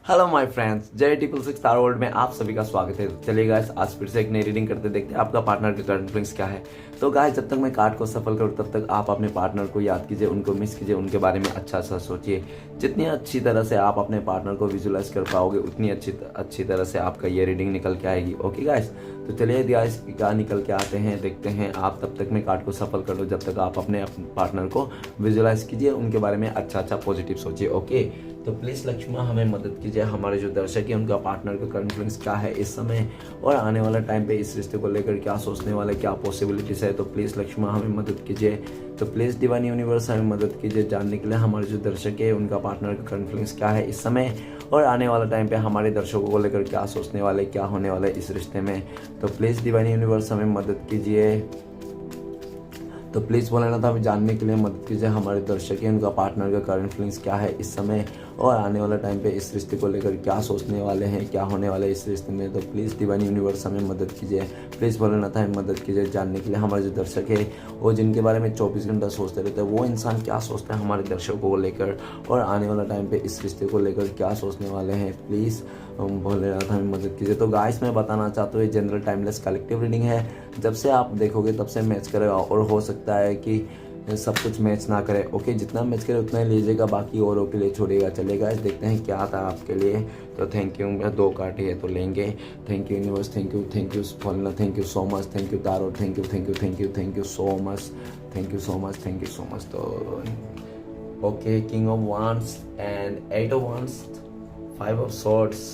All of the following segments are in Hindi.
हेलो माय फ्रेंड्स, जय ट्रिपल सिक्स स्टार वर्ल्ड में आप सभी का स्वागत है। चलिए गाइस, आज फिर से एक नई रीडिंग करते देखते हैं आपका पार्टनर के करंट फीलिंग्स क्या है। तो गाइस, जब तक मैं कार्ड को सफल करूँ तब तक आप अपने पार्टनर को याद कीजिए, उनको मिस कीजिए, उनके बारे में अच्छा सा सोचिए। जितनी अच्छी तरह से आप अपने पार्टनर को विजुलाइज कर पाओगे उतनी अच्छी तरह से आपका ये रीडिंग निकल के आएगी। ओके गाइस, तो चलिए गाइस क्या निकल के आते हैं देखते हैं। आप तब तक मैं कार्ड को सफल कर लो जब तक आप अपने पार्टनर को विजुलाइज कीजिए, उनके बारे में अच्छा पॉजिटिव सोचिए। ओके, तो प्लीज़ लक्ष्मण हमें मदद कीजिए। हमारे जो दर्शक है उनका पार्टनर का करंट फीलिंग्स क्या है इस समय और आने वाला टाइम पे इस रिश्ते को लेकर क्या सोचने वाले, क्या पॉसिबिलिटीज है। तो प्लीज़ लक्ष्मण हमें मदद कीजिए। तो प्लीज़ डिवाइन यूनिवर्स हमें मदद कीजिए जानने के लिए हमारे जो दर्शक है उनका पार्टनर का करंट फीलिंग्स क्या है इस समय और आने वाला टाइम पे हमारे दर्शकों को लेकर क्या सोचने वाले, क्या होने वाले इस रिश्ते में। तो प्लीज़ डिवाइन यूनिवर्स हमें मदद कीजिए। तो प्लीज़ भोलेनाथ हमें जानने के लिए मदद कीजिए हमारे दर्शक हैं उनका पार्टनर का करंट फीलिंग्स क्या है इस समय और आने वाला टाइम पे इस रिश्ते को लेकर क्या सोचने वाले हैं, क्या होने वाले इस रिश्ते में। तो प्लीज़ डिवाइन यूनिवर्स हमें मदद कीजिए। प्लीज़ भोलेनाथ हमें मदद कीजिए जानने के लिए हमारे जो दर्शक है वो जिनके बारे में 24 घंटा सोचते रहते हैं वो इंसान क्या सोचते हैं हमारे दर्शकों को लेकर और आने वाला टाइम पे इस रिश्ते को लेकर क्या सोचने वाले हैं। प्लीज़ भोलेनाथ हमें मदद कीजिए। तो गाइस, मैं बताना चाहता हूँ ये जनरल टाइमलेस कलेक्टिव रीडिंग है। जब से आप देखोगे तब से मैच करेगा और हो सकता है कि सब कुछ मैच ना करे। ओके, जितना मैच करे उतना ही लीजिएगा, बाकी औरों के लिए छोड़िएगा। चलेगा, देखते हैं क्या था आपके लिए। तो थैंक यू, मेरा 2 कार्ड है तो लेंगे। Thank you universe, thank you Bholenath, thank you so much, thank you tarot, thank you so much, thank you so much. तो okay, king of wands and 8 of wands, 5 of swords,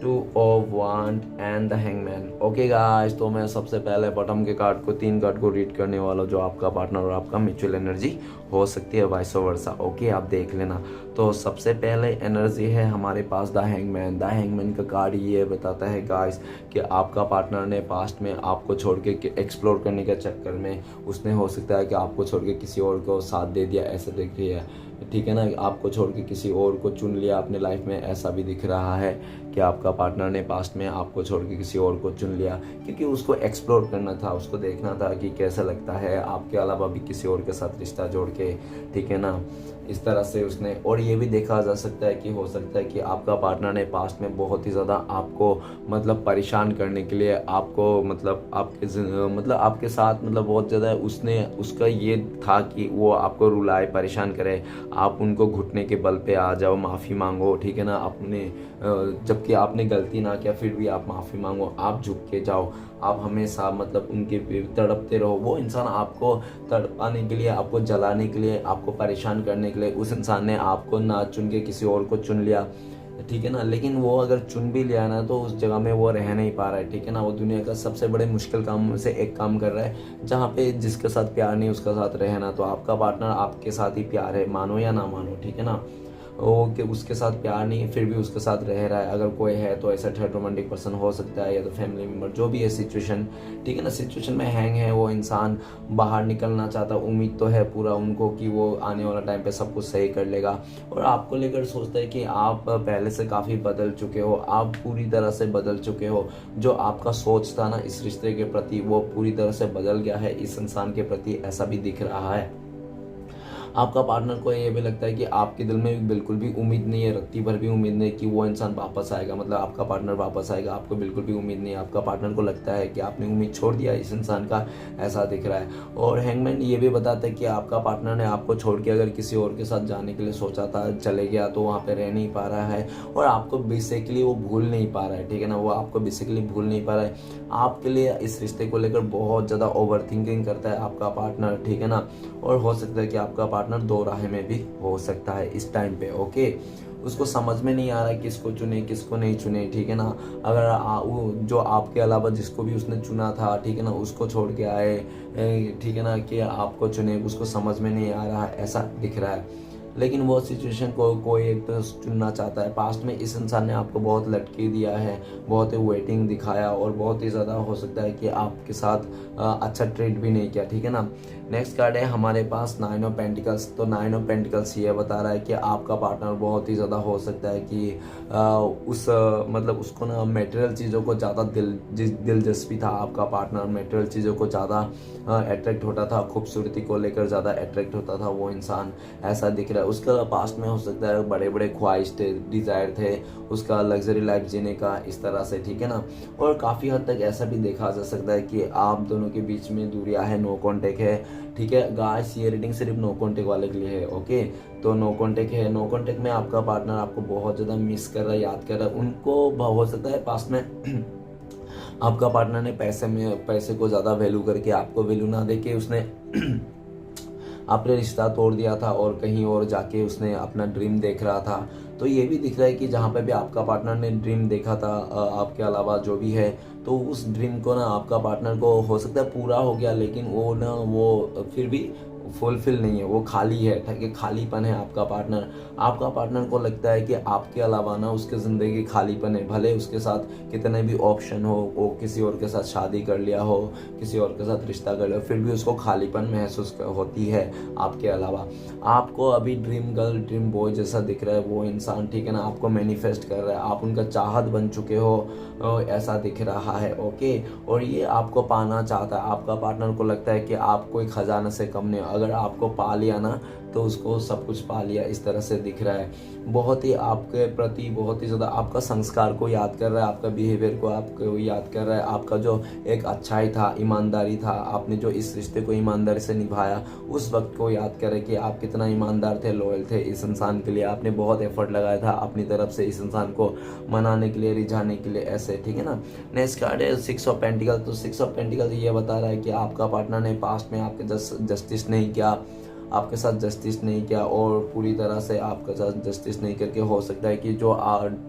2 of wand and the hangman. Okay guys, तो मैं सबसे पहले बॉटम के कार्ड को 3 कार्ड को रीड करने वाला जो आपका पार्टनर और आपका म्यूचुअल एनर्जी हो सकती है वाइस वर्सा। ओके, आप देख लेना। तो सबसे पहले एनर्जी है हमारे पास द हैंगमैन। द हैंगमैन का कार्ड ये बताता है गाइस कि आपका पार्टनर ने पास्ट में आपको छोड़ के एक्सप्लोर करने के चक्कर में उसने हो सकता है कि आपको छोड़ के किसी और को साथ दे दिया, ऐसा दिख रही है। ठीक है ना, आपको छोड़ के किसी और को चुन लिया अपने लाइफ में, ऐसा भी दिख रहा है कि आपका पार्टनर ने पास्ट में आपको छोड़ के किसी और को चुन लिया क्योंकि उसको एक्सप्लोर करना था, उसको देखना था कि कैसा लगता है आपके अलावा भी किसी और के साथ रिश्ता जोड़ के। ठीक है ना, इस तरह से उसने। और ये भी देखा जा सकता है कि हो सकता है कि आपका पार्टनर ने पास्ट में बहुत ही ज़्यादा आपको मतलब परेशान करने के लिए आपको मतलब आपके साथ बहुत ज़्यादा उसने उसका ये था कि वो आपको रुलाए, परेशान करे, आप उनको घुटने के बल पे आ जाओ, माफ़ी मांगो। ठीक है ना, अपने जबकि आपने गलती ना किया फिर भी आप माफ़ी मांगो, आप झुक के जाओ, आप हमेशा उनके तड़पते रहो। वो इंसान आपको तड़पाने के लिए, आपको जलाने के लिए, आपको परेशान करने के लिए उस इंसान ने आपको ना चुन के किसी और को चुन लिया। ठीक है ना, लेकिन वो अगर चुन भी लिया ना तो उस जगह में वो रह नहीं पा रहा है। ठीक है ना, वो दुनिया का सबसे बड़े मुश्किल काम में से एक काम कर रहा है जहाँ पे जिसके साथ प्यार नहीं उसका साथ रहना। तो आपका पार्टनर आपके साथ ही प्यार है, मानो या ना मानो। ठीक है ना, वो कि उसके साथ प्यार नहीं है फिर भी उसके साथ रह रहा है। अगर कोई है तो ऐसा थर्ड रोमांटिक पर्सन हो सकता है या तो फैमिली मेम्बर, जो भी है सिचुएशन। ठीक है ना, सिचुएशन में हैंग है वो इंसान, बाहर निकलना चाहता। उम्मीद तो है पूरा उनको कि वो आने वाला टाइम पे सब कुछ सही कर लेगा और आपको लेकर सोचता है कि आप पहले से काफ़ी बदल चुके हो, आप पूरी तरह से बदल चुके हो। जो आपका सोच था ना इस रिश्ते के प्रति वो पूरी तरह से बदल गया है इस इंसान के प्रति, ऐसा भी दिख रहा है। आपका पार्टनर को ये भी लगता है कि आपके दिल में बिल्कुल भी उम्मीद नहीं है, रत्ती भर भी उम्मीद नहीं कि वो इंसान वापस आएगा, आपका पार्टनर वापस आएगा। आपको बिल्कुल भी उम्मीद नहीं है। आपका पार्टनर को लगता है कि आपने उम्मीद छोड़ दिया इस इंसान का, ऐसा दिख रहा है। और हैंगमैन ये भी बताता है कि आपका पार्टनर ने आपको छोड़ के अगर किसी और के साथ जाने के लिए सोचा था, चले गया तो वहाँ पर रह नहीं पा रहा है और आपको बेसिकली वो भूल नहीं पा रहा है। ठीक है ना, वो आपको बेसिकली भूल नहीं पा रहा है। आपके लिए इस रिश्ते को लेकर बहुत ज़्यादा ओवर थिंकिंग करता है आपका पार्टनर। ठीक है ना, और हो सकता है कि आपका पार्टनर 2 राह में भी हो सकता है इस टाइम पे। ओके, उसको समझ में नहीं आ रहा है किसको चुने किसको नहीं चुने। ठीक है ना, अगर वो जो आपके अलावा जिसको भी उसने चुना था, ठीक है ना, उसको छोड़ के आए, ठीक है ना, कि आपको चुने, उसको समझ में नहीं आ रहा है, ऐसा दिख रहा है। लेकिन वो सिचुएशन को कोई एक तो चुनना चाहता है। पास्ट में इस इंसान ने आपको बहुत लटके दिया है, बहुत ही वेटिंग दिखाया और बहुत ही ज़्यादा हो सकता है कि आपके साथ अच्छा ट्रीट भी नहीं किया। ठीक है ना, नेक्स्ट कार्ड है हमारे पास 9 ऑफ पेंटिकल्स। तो 9 ऑफ पेंटिकल्स ये बता रहा है कि आपका पार्टनर बहुत ही ज़्यादा हो सकता है कि मतलब उसको ना मटेरियल चीज़ों को ज़्यादा दिलचस्पी था। आपका पार्टनर मटेरियल चीज़ों को ज़्यादा अट्रैक्ट होता था, खूबसूरती को लेकर ज़्यादा अट्रैक्ट होता था वो इंसान, ऐसा दिख रहा है। उसका पास्ट में हो सकता है बड़े बड़े ख्वाहिश थे, डिज़ायर थे उसका लग्जरी लाइफ जीने का, इस तरह से, ठीक है ना। और काफ़ी हद तक ऐसा भी देखा जा सकता है कि आप दोनों के बीच में दूरियां है, नो कॉन्टेक्ट है, ठीक है गाइस। ये रीडिंग सिर्फ नो कॉन्टेक्ट वाले के लिए है, ओके। तो नो कॉन्टेक्ट है, नो कॉन्टेक्ट में आपका पार्टनर आपको बहुत ज़्यादा मिस कर रहा है, याद कर रहा है। उनको हो सकता है पास्ट में आपका पार्टनर ने पैसे को ज़्यादा वैल्यू करके आपको वैल्यू ना देके उसने आपने रिश्ता तोड़ दिया था और कहीं और जाके उसने अपना ड्रीम देख रहा था। तो ये भी दिख रहा है कि जहाँ पे भी आपका पार्टनर ने ड्रीम देखा था आपके अलावा जो भी है, तो उस ड्रीम को ना आपका पार्टनर को हो सकता है पूरा हो गया, लेकिन वो फिर भी फुलफिल नहीं है, वो खाली है, ठीक है, खालीपन है आपका पार्टनर को लगता है कि आपके अलावा ना उसके ज़िंदगी खालीपन है। भले उसके साथ कितने भी ऑप्शन हो, वो किसी और के साथ शादी कर लिया हो, किसी और के साथ रिश्ता कर लिया हो, फिर भी उसको खालीपन महसूस होती है आपके अलावा। आपको अभी ड्रीम गर्ल ड्रीम बॉय जैसा दिख रहा है वो इंसान, ठीक है ना, आपको मैनिफेस्ट कर रहा है, आप उनका चाहत बन चुके हो, ऐसा दिख रहा है, ओके। और ये आपको पाना चाहता है, आपका पार्टनर को लगता है कि आप कोई खजाना से कम नहीं हो, अगर आपको पा लिया ना तो उसको सब कुछ पा लिया, इस तरह से दिख रहा है। बहुत ही आपके प्रति बहुत ही ज़्यादा आपका संस्कार को याद कर रहा है, आपका बिहेवियर को आपको याद कर रहा है, आपका जो एक अच्छाई था, ईमानदारी था, आपने जो इस रिश्ते को ईमानदारी से निभाया उस वक्त को याद कर रहे कि आप कितना ईमानदार थे, लॉयल थे इस इंसान के लिए, आपने बहुत एफर्ट लगाया था अपनी तरफ से इस इंसान को मनाने के लिए, रिझाने के लिए, ऐसे, ठीक है ना। नेक्स्ट कार्ड है 6 ऑफ पेंटिकल। तो 6 ऑफ पेंटिकल ये बता रहा है कि आपका पार्टनर ने पास्ट में आपके जस्टिस नहीं किया, आपके साथ जस्टिस नहीं किया और पूरी तरह से आपके साथ जस्टिस नहीं करके हो सकता है कि जो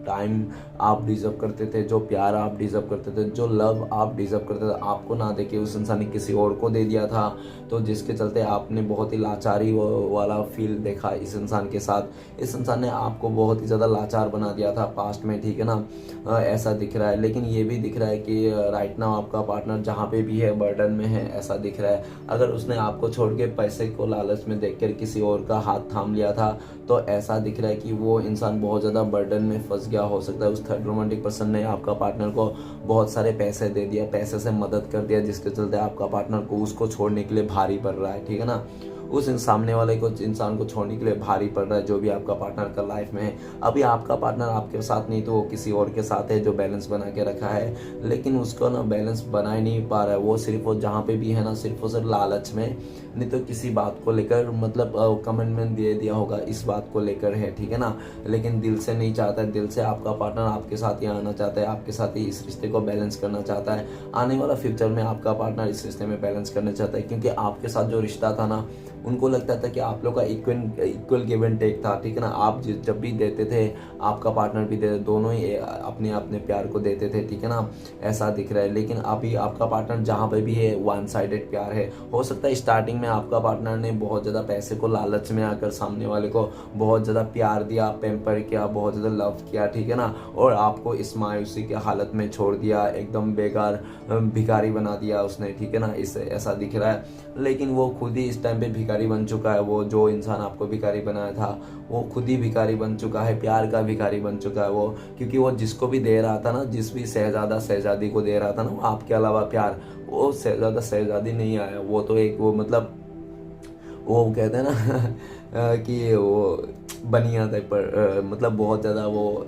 टाइम आप डिज़र्व करते थे, जो प्यार आप डिज़र्व करते थे, जो लव आप डिज़र्व करते थे, आपको ना देके उस इंसान ने किसी और को दे दिया था। तो जिसके चलते आपने बहुत ही लाचारी वाला फील देखा इस इंसान के साथ। इस इंसान ने आपको बहुत ही ज़्यादा लाचार बना दिया था पास्ट में, ठीक है ना, ऐसा दिख रहा है। लेकिन ये भी दिख रहा है कि राइट नाउ आपका पार्टनर जहाँ पे भी है बर्डन में है, ऐसा दिख रहा है। अगर उसने आपको छोड़ के पैसे को लालच में देखकर किसी और का हाथ थाम लिया था, तो ऐसा दिख रहा है कि वो इंसान बहुत ज़्यादा बर्डन में फंस गया। हो सकता है उस थर्ड रोमांटिक पर्सन ने आपका पार्टनर को बहुत सारे पैसे दे दिया, पैसे से मदद कर दिया, जिसके चलते आपका पार्टनर को उसको छोड़ने के लिए भारी पड़ रहा है, ठीक है ना। उस सामने वाले को इंसान को छोड़ने के लिए भारी पड़ रहा है जो भी आपका पार्टनर का लाइफ में है। अभी आपका पार्टनर आपके साथ नहीं तो वो किसी और के साथ है जो बैलेंस बना के रखा है, लेकिन उसको ना बैलेंस बना ही नहीं पा रहा है। वो सिर्फ वो जहाँ पे भी है ना सिर्फ और सिर्फ लालच में, नहीं तो किसी बात को लेकर मतलब कमिटमेंट दे दिया होगा इस बात को लेकर है, ठीक है ना, लेकिन दिल से नहीं चाहता है। दिल से आपका पार्टनर आपके साथ ही आना चाहता है, आपके साथ ही इस रिश्ते को बैलेंस करना चाहता है। आने वाला फ्यूचर में आपका पार्टनर इस रिश्ते में बैलेंस करना चाहता है, क्योंकि आपके साथ जो रिश्ता था ना उनको लगता था कि आप लोग का इक्वल गिव एंड टेक था, ठीक है ना। आप जब भी देते थे आपका पार्टनर भी देते, दोनों ही अपने अपने प्यार को देते थे, ठीक है ना, ऐसा दिख रहा है। लेकिन अभी आपका पार्टनर जहाँ पे भी है वन साइडेड प्यार है। हो सकता है स्टार्टिंग में आपका पार्टनर ने बहुत ज़्यादा पैसे को लालच में आकर सामने वाले को बहुत ज़्यादा प्यार दिया, पेम्पर किया, बहुत ज़्यादा लव किया, ठीक है ना, और आपको इस मायूसी की हालत में छोड़ दिया, एकदम बेकार भिखारी बना दिया उसने, ठीक है ना, इस ऐसा दिख रहा है। लेकिन वो खुद ही इस टाइम पे भिखारी बन चुका है। वो जो इंसान आपको भिखारी बनाया था वो खुद ही भिखारी बन चुका है, प्यार का भिखारी बन चुका है वो, क्योंकि वो जिसको भी दे रहा था ना, जिस भी शहजादा शहजादी को दे रहा था ना, वो आपके अलावा प्यार, वो शहजादा शहजादी नहीं आया, वो तो एक वो मतलब वो कहते हैं ना कि वो बनिया टाइप पर मतलब बहुत ज़्यादा वो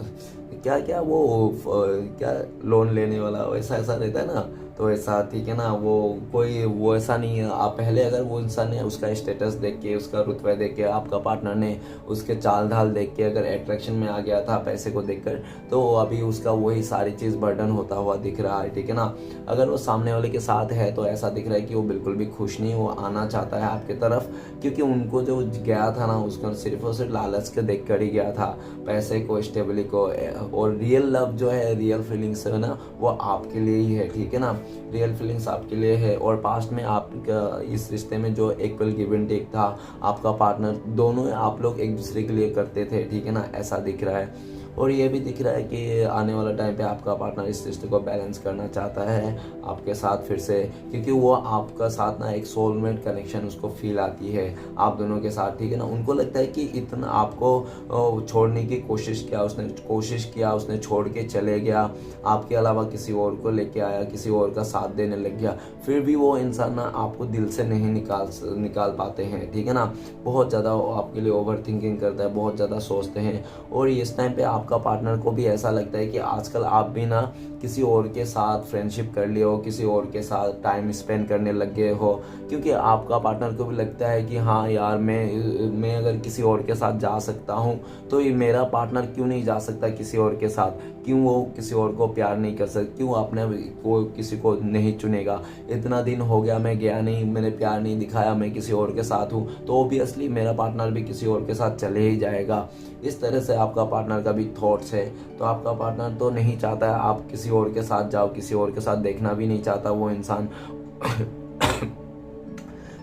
क्या क्या वो क्या लोन लेने वाला वैसा ऐसा रहता है ना, तो ऐसा, ठीक है ना, वो कोई वो ऐसा नहीं है। आप पहले अगर वो इंसान ने उसका स्टेटस देख के, उसका रुतबा देख के, आपका पार्टनर ने उसके चाल ढाल देख के अगर अट्रैक्शन में आ गया था पैसे को देखकर, तो अभी उसका वही सारी चीज़ बर्डन होता हुआ दिख रहा है, ठीक है ना। अगर वो सामने वाले के साथ है तो ऐसा दिख रहा है कि वो बिल्कुल भी खुश नहीं, वो आना चाहता है आपके तरफ, क्योंकि उनको जो गया था ना उसको सिर्फ और सिर्फ लालच के देख कर ही गया था, पैसे को, स्टेबिलिटी को, और रियल लव जो है, रियल फीलिंग्स है ना, वो आपके लिए ही है, ठीक है ना, रियल फीलिंग्स आपके लिए है। और पास्ट में आपका इस रिश्ते में जो इक्वल गिव एंड टेक था, आपका पार्टनर दोनों आप लोग एक दूसरे के लिए करते थे, ठीक है ना, ऐसा दिख रहा है। और ये भी दिख रहा है कि आने वाला टाइम पे आपका पार्टनर इस रिश्ते को बैलेंस करना चाहता है आपके साथ फिर से, क्योंकि वो आपका साथ ना एक सोलमेट कनेक्शन उसको फील आती है आप दोनों के साथ, ठीक है ना। उनको लगता है कि इतना आपको छोड़ने की कोशिश किया, उसने छोड़ के चले गया, आपके अलावा किसी और को लेके आया, किसी और का साथ देने लग गया, फिर भी वो इंसान ना आपको दिल से नहीं निकाल पाते हैं, ठीक है ना। बहुत ज़्यादा आपके लिए ओवर थिंकिंग करता है, बहुत ज़्यादा सोचते हैं। और इस टाइम पे आपका पार्टनर को भी ऐसा लगता है कि आजकल आप भी ना किसी और के साथ फ्रेंडशिप कर लिए हो, किसी और के साथ टाइम स्पेंड करने लग गए हो, क्योंकि आपका पार्टनर को भी लगता है कि हाँ यार मैं अगर किसी और के साथ जा सकता हूँ तो ये मेरा पार्टनर क्यों नहीं जा सकता किसी और के साथ, क्यों वो किसी और को प्यार नहीं कर सकता, क्यों अपने को किसी को नहीं चुनेगा। इतना दिन हो गया मैं गया नहीं, मैंने प्यार नहीं दिखाया, मैं किसी और के साथ हूँ, तो ऑब्वियसली मेरा पार्टनर भी किसी और के साथ चले ही जाएगा। इस तरह से आपका पार्टनर का भी थॉट्स है। तो आपका पार्टनर तो नहीं चाहता है आप किसी और के साथ जाओ, किसी और के साथ देखना भी नहीं चाहता वो इंसान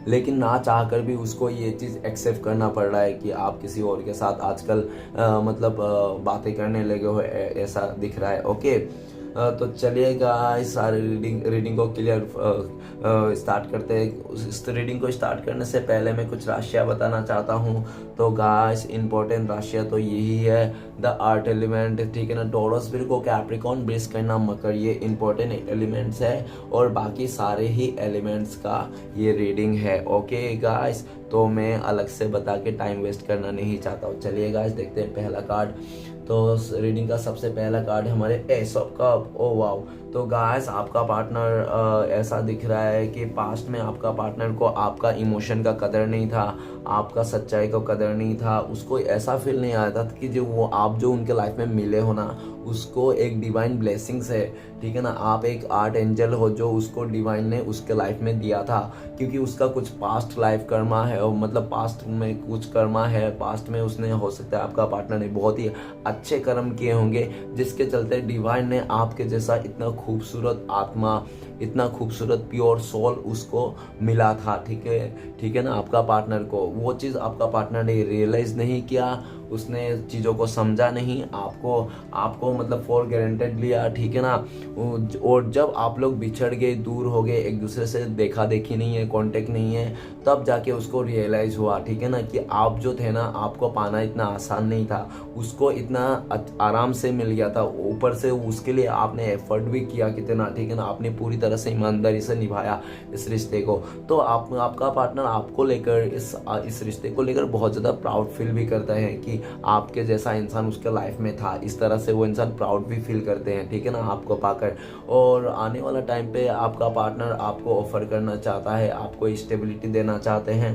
लेकिन ना चाह कर भी उसको ये चीज़ एक्सेप्ट करना पड़ रहा है कि आप किसी और के साथ आजकल बातें करने लगे हो, ऐसा दिख रहा है। ओके, तो चलिए गाइस सारी रीडिंग को क्लियर स्टार्ट करते हैं। इस रीडिंग को स्टार्ट करने से पहले मैं कुछ राशियाँ बताना चाहता हूँ। तो गाइस इंपॉर्टेंट राशियाँ तो यही है, द अर्थ एलिमेंट, ठीक है ना, टॉरस, विर्गो, कैप्रिकॉर्न, वृष, कन्या, मकर, ये इंपॉर्टेंट एलिमेंट्स है और बाकी सारे ही एलिमेंट्स का ये रीडिंग है। ओके गाइस, तो मैं अलग से बता के टाइम वेस्ट करना नहीं चाहता हूँ। चलिए गाइस देखते हैं पहला कार्ड। तो रीडिंग का सबसे पहला कार्ड है हमारे S of cup. Oh wow, तो गाइस आपका पार्टनर ऐसा दिख रहा है कि पास्ट में आपका पार्टनर को आपका इमोशन का कदर नहीं था, आपका सच्चाई का कदर नहीं था, उसको ऐसा फील नहीं आया था कि जो आप उनके लाइफ में मिले हो ना, उसको एक डिवाइन ब्लेसिंग्स है, ठीक है ना। आप एक आर्ट एंजल हो जो उसको डिवाइन ने उसके लाइफ में दिया था, क्योंकि उसका कुछ पास्ट लाइफ कर्मा है, और मतलब पास्ट में कुछ कर्मा है, पास्ट में उसने हो सकता है आपका पार्टनर ने बहुत ही अच्छे कर्म किए होंगे, जिसके चलते डिवाइन ने आपके जैसा इतना खूबसूरत आत्मा, इतना खूबसूरत प्योर सोल उसको मिला था, ठीक है ना। आपका पार्टनर को वो चीज़ आपका पार्टनर ने रियलाइज नहीं किया, उसने चीज़ों को समझा नहीं, आपको मतलब फॉर गारंटेड लिया, ठीक है ना। और जब आप लोग बिछड़ गए, दूर हो गए, एक दूसरे से देखा देखी नहीं है, कांटेक्ट नहीं है, तब जाके उसको रियलाइज हुआ, ठीक है ना, कि आप जो थे ना, आपको पाना इतना आसान नहीं था, उसको इतना आराम से मिल गया था, ऊपर से उसके लिए आपने एफर्ट भी किया कितना, ठीक है ना, आपने पूरी तरह से ईमानदारी से निभाया इस रिश्ते को। तो आपका पार्टनर आपको लेकर इस रिश्ते को लेकर बहुत ज़्यादा प्राउड फील भी करता है कि आपके जैसा इंसान उसके लाइफ में था। इस तरह से वो इंसान प्राउड भी फील करते हैं, ठीक है ना, आपको पाकर। और आने वाला टाइम पे आपका पार्टनर आपको ऑफर करना चाहता है, आपको स्टेबिलिटी देना चाहते हैं।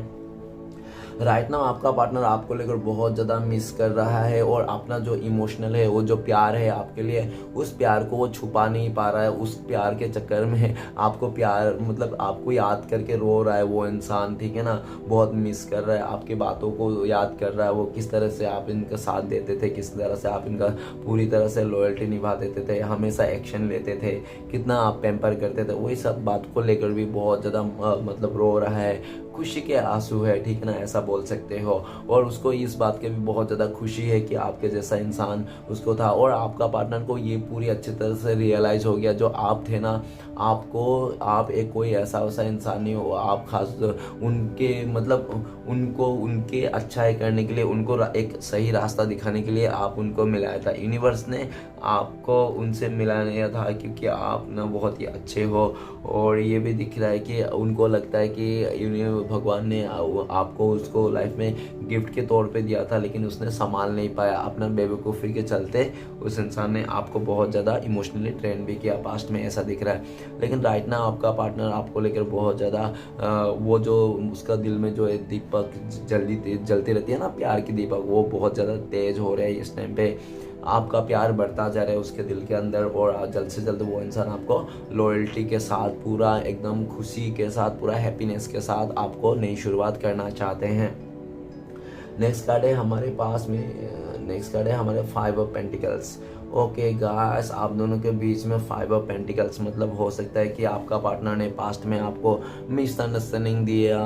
राइट नाउ आपका पार्टनर आपको लेकर बहुत ज़्यादा मिस कर रहा है, और अपना जो इमोशनल है, वो जो प्यार है आपके लिए, उस प्यार को वो छुपा नहीं पा रहा है। उस प्यार के चक्कर में आपको प्यार मतलब आपको याद करके रो रहा है वो इंसान, ठीक है ना, बहुत मिस कर रहा है, आपकी बातों को याद कर रहा है, वो किस तरह से आप इनका साथ देते थे, किस तरह से आप इनका पूरी तरह से लॉयल्टी निभा देते थे, हमेशा एक्शन लेते थे, कितना आप पैम्पर करते थे, वही सब बात को लेकर भी बहुत ज़्यादा मतलब रो रहा है, खुशी के आंसू है, ठीक है ना, ऐसा बोल सकते हो। और उसको इस बात की भी बहुत ज़्यादा खुशी है कि आपके जैसा इंसान उसको था, और आपका पार्टनर को ये पूरी अच्छी तरह से रियलाइज़ हो गया, जो आप थे ना, आप एक कोई ऐसा वैसा इंसान नहीं हो, आप खास उनके मतलब उनको उनके अच्छाई करने के लिए, उनको एक सही रास्ता दिखाने के लिए आप उनको मिलाया था। यूनिवर्स ने आपको उनसे मिलाया था, क्योंकि आप ना बहुत ही अच्छे हो। और ये भी दिख रहा है कि उनको लगता है कि भगवान ने आपको उसको लाइफ में गिफ्ट के तौर पे दिया था, लेकिन उसने संभाल नहीं पाया, अपना बेवकूफ़ी के चलते उस इंसान ने आपको बहुत ज़्यादा इमोशनली ट्रेन भी किया, पास्ट में ऐसा दिख रहा है। लेकिन राइट ना आपका पार्टनर आपको लेकर बहुत ज़्यादा वो जो उसका दिल में जो है दीपक जलती रहती है ना, प्यार की दीपक, वो बहुत ज़्यादा तेज हो रहा है इस टाइम पे। आपका प्यार बढ़ता जा रहा है उसके दिल के अंदर, और जल्द से जल्द वो इंसान आपको लॉयल्टी के साथ, पूरा एकदम खुशी के साथ, पूरा हैप्पीनेस के साथ आपको नई शुरुआत करना चाहते हैं। नेक्स्ट कार्ड है हमारे पास में नेक्स्ट कार्ड है हमारे 5 ऑफ पेंटिकल्स। ओके गाइस, आप दोनों के बीच में 5 ऑफ पेंटिकल्स मतलब हो सकता है कि आपका पार्टनर ने पास्ट में आपको मिसअंडरस्टैंडिंग दिया,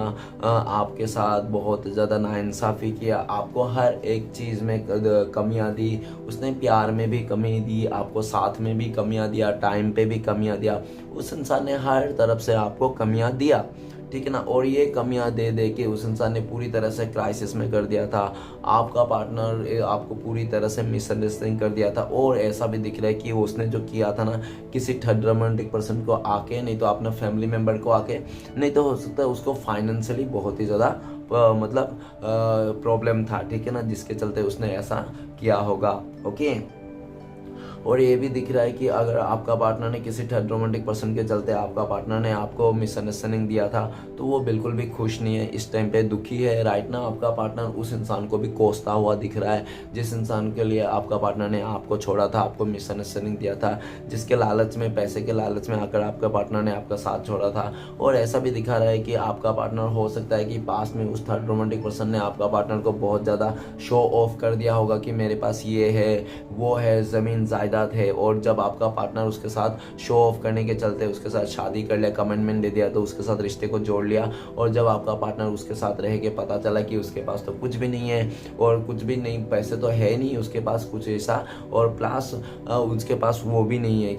आपके साथ बहुत ज़्यादा नाइंसाफ़ी किया, आपको हर एक चीज़ में कमियां दी। उसने प्यार में भी कमी दी, आपको साथ में भी कमियां दिया, टाइम पे भी कमियां दिया। उस इंसान ने हर तरफ से आपको कमियां दिया, ठीक है ना। और ये कमियां दे दे के उस इंसान ने पूरी तरह से क्राइसिस में कर दिया था। आपका पार्टनर आपको पूरी तरह से मिसअंडरस्टैंडिंग कर दिया था। और ऐसा भी दिख रहा है कि उसने जो किया था ना, किसी थर्ड रोमांटिक पर्सन को आके, नहीं तो अपना फैमिली मेम्बर को आके, नहीं तो हो सकता है उसको फाइनेंशियली बहुत ही ज़्यादा मतलब प्रॉब्लम था, ठीक है ना, जिसके चलते उसने ऐसा किया होगा। ओके, और ये भी दिख रहा है कि अगर आपका पार्टनर ने किसी थर्ड रोमांटिक पर्सन के चलते आपका पार्टनर ने आपको मिसअंडरस्टैंडिंग दिया था, तो वो बिल्कुल भी खुश नहीं है, इस टाइम पे दुखी है। राइट ना, आपका पार्टनर उस इंसान को भी कोसता हुआ दिख रहा है, जिस इंसान के लिए आपका पार्टनर ने आपको छोड़ा था, आपको मिसअंडरस्टैंडिंग दिया था, जिसके लालच में, पैसे के लालच में आकर आपका पार्टनर ने आपका साथ छोड़ा था। और ऐसा भी दिखा रहा है कि आपका पार्टनर हो सकता है कि पास्ट में उस थर्ड रोमांटिक पर्सन ने आपका पार्टनर को बहुत ज़्यादा शो ऑफ कर दिया होगा कि मेरे पास ये है, वो है, ज़मीन जायदाद है। और जब आपका पार्टनर उसके साथ शो ऑफ करने के चलते उसके साथ शादी कर लिया, कमिटमेंट दे दिया, तो उसके साथ रिश्ते को जोड़ लिया। और जब आपका पार्टनर उसके साथ रह के पता चला कि उसके पास तो कुछ भी नहीं है, और कुछ भी नहीं, पैसे तो है नहीं उसके पास कुछ ऐसा, और प्लस उसके पास वो भी नहीं है,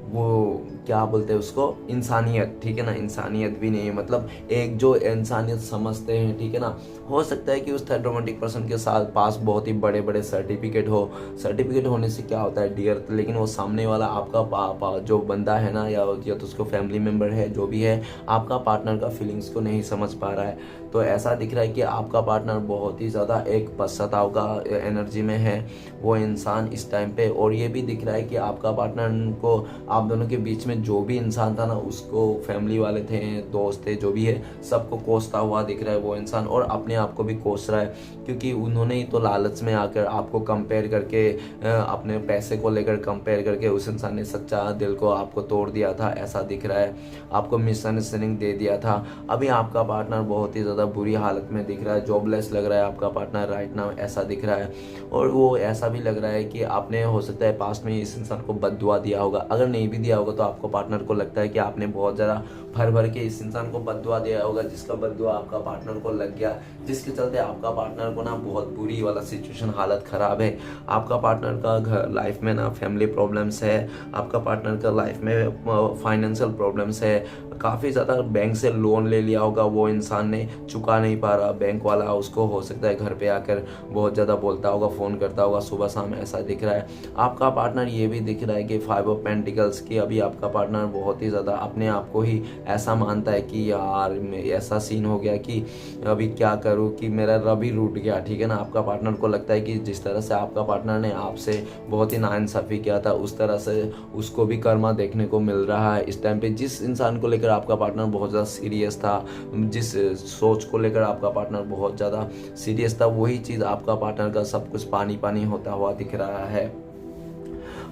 वो क्या बोलते हैं उसको, इंसानियत, ठीक है ना, इंसानियत भी नहीं है, मतलब एक जो इंसानियत समझते हैं, ठीक है ना। हो सकता है कि उस थर्ड रोमांटिक पर्सन के साथ पास बहुत ही बड़े बड़े सर्टिफिकेट हो। सर्टिफिकेट होने से क्या होता है डियर, लेकिन वो सामने वाला आपका जो बंदा है ना, या तो उसको फैमिली मेम्बर है, जो भी है, आपका पार्टनर का फीलिंग्स को नहीं समझ पा रहा है। तो ऐसा दिख रहा है कि आपका पार्टनर बहुत ही ज़्यादा एक पश्चाताप का एनर्जी में है वो इंसान इस टाइम पे। और ये भी दिख रहा है कि आपका पार्टनर को, आप दोनों के बीच में जो भी इंसान था ना, उसको फैमिली वाले थे, दोस्त थे, जो भी है, सबको कोसता हुआ दिख रहा है वो इंसान। और अपने आप को भी कोस रहा है, क्योंकि उन्होंने ही तो लालच में आकर आपको कंपेयर करके, अपने पैसे को लेकर कंपेयर करके, उस इंसान ने सच्चा दिल को आपको तोड़ दिया था, ऐसा दिख रहा है। आपको मिसअंडरस्टैंडिंग दे दिया था। अभी आपका पार्टनर बहुत ही ज़्यादा बुरी हालत में दिख रहा है, जॉबलेस लग रहा है आपका पार्टनर राइट नाउ, ऐसा दिख रहा है। और वो ऐसा भी लग रहा है कि आपने हो सकता है पास्ट में इस इंसान को बद्दुआ दिया होगा। अगर नहीं भी दिया होगा तो आपको पार्टनर को लगता है कि आपने बहुत ज़्यादा भर भर के इस इंसान को बद्दुआ दिया होगा, जिसका बद्दुआ आपका पार्टनर को लग गया, जिसके चलते आपका पार्टनर को ना बहुत बुरी वाला सिचुएशन, हालत ख़राब है। आपका पार्टनर का घर लाइफ में ना फैमिली प्रॉब्लम्स है, आपका पार्टनर का लाइफ में फाइनेंशियल प्रॉब्लम्स है, काफ़ी ज़्यादा बैंक से लोन ले लिया होगा वो इंसान ने, चुका नहीं पा रहा, बैंक वाला उसको हो सकता है घर पे आकर बहुत ज़्यादा बोलता होगा, फ़ोन करता होगा सुबह शाम, ऐसा दिख रहा है। आपका पार्टनर ये भी दिख रहा है कि 5 ऑफ पेंटिकल्स की, अभी आपका पार्टनर बहुत ही ज़्यादा अपने आप को ही ऐसा मानता है कि यार ऐसा सीन हो गया कि अभी क्या करूं कि मेरा रब ही रूठ गया, ठीक है ना। आपका पार्टनर को लगता है कि जिस तरह से आपका पार्टनर ने आपसे बहुत ही नाइंसाफ़ी किया था, उस तरह से उसको भी कर्मा देखने को मिल रहा है इस टाइम पे। जिस इंसान को लेकर आपका पार्टनर बहुत ज़्यादा सीरियस था, जिस सोच को लेकर आपका पार्टनर बहुत ज़्यादा सीरियस था, वही चीज़ आपका पार्टनर का सब कुछ पानी पानी होता हुआ दिख रहा है।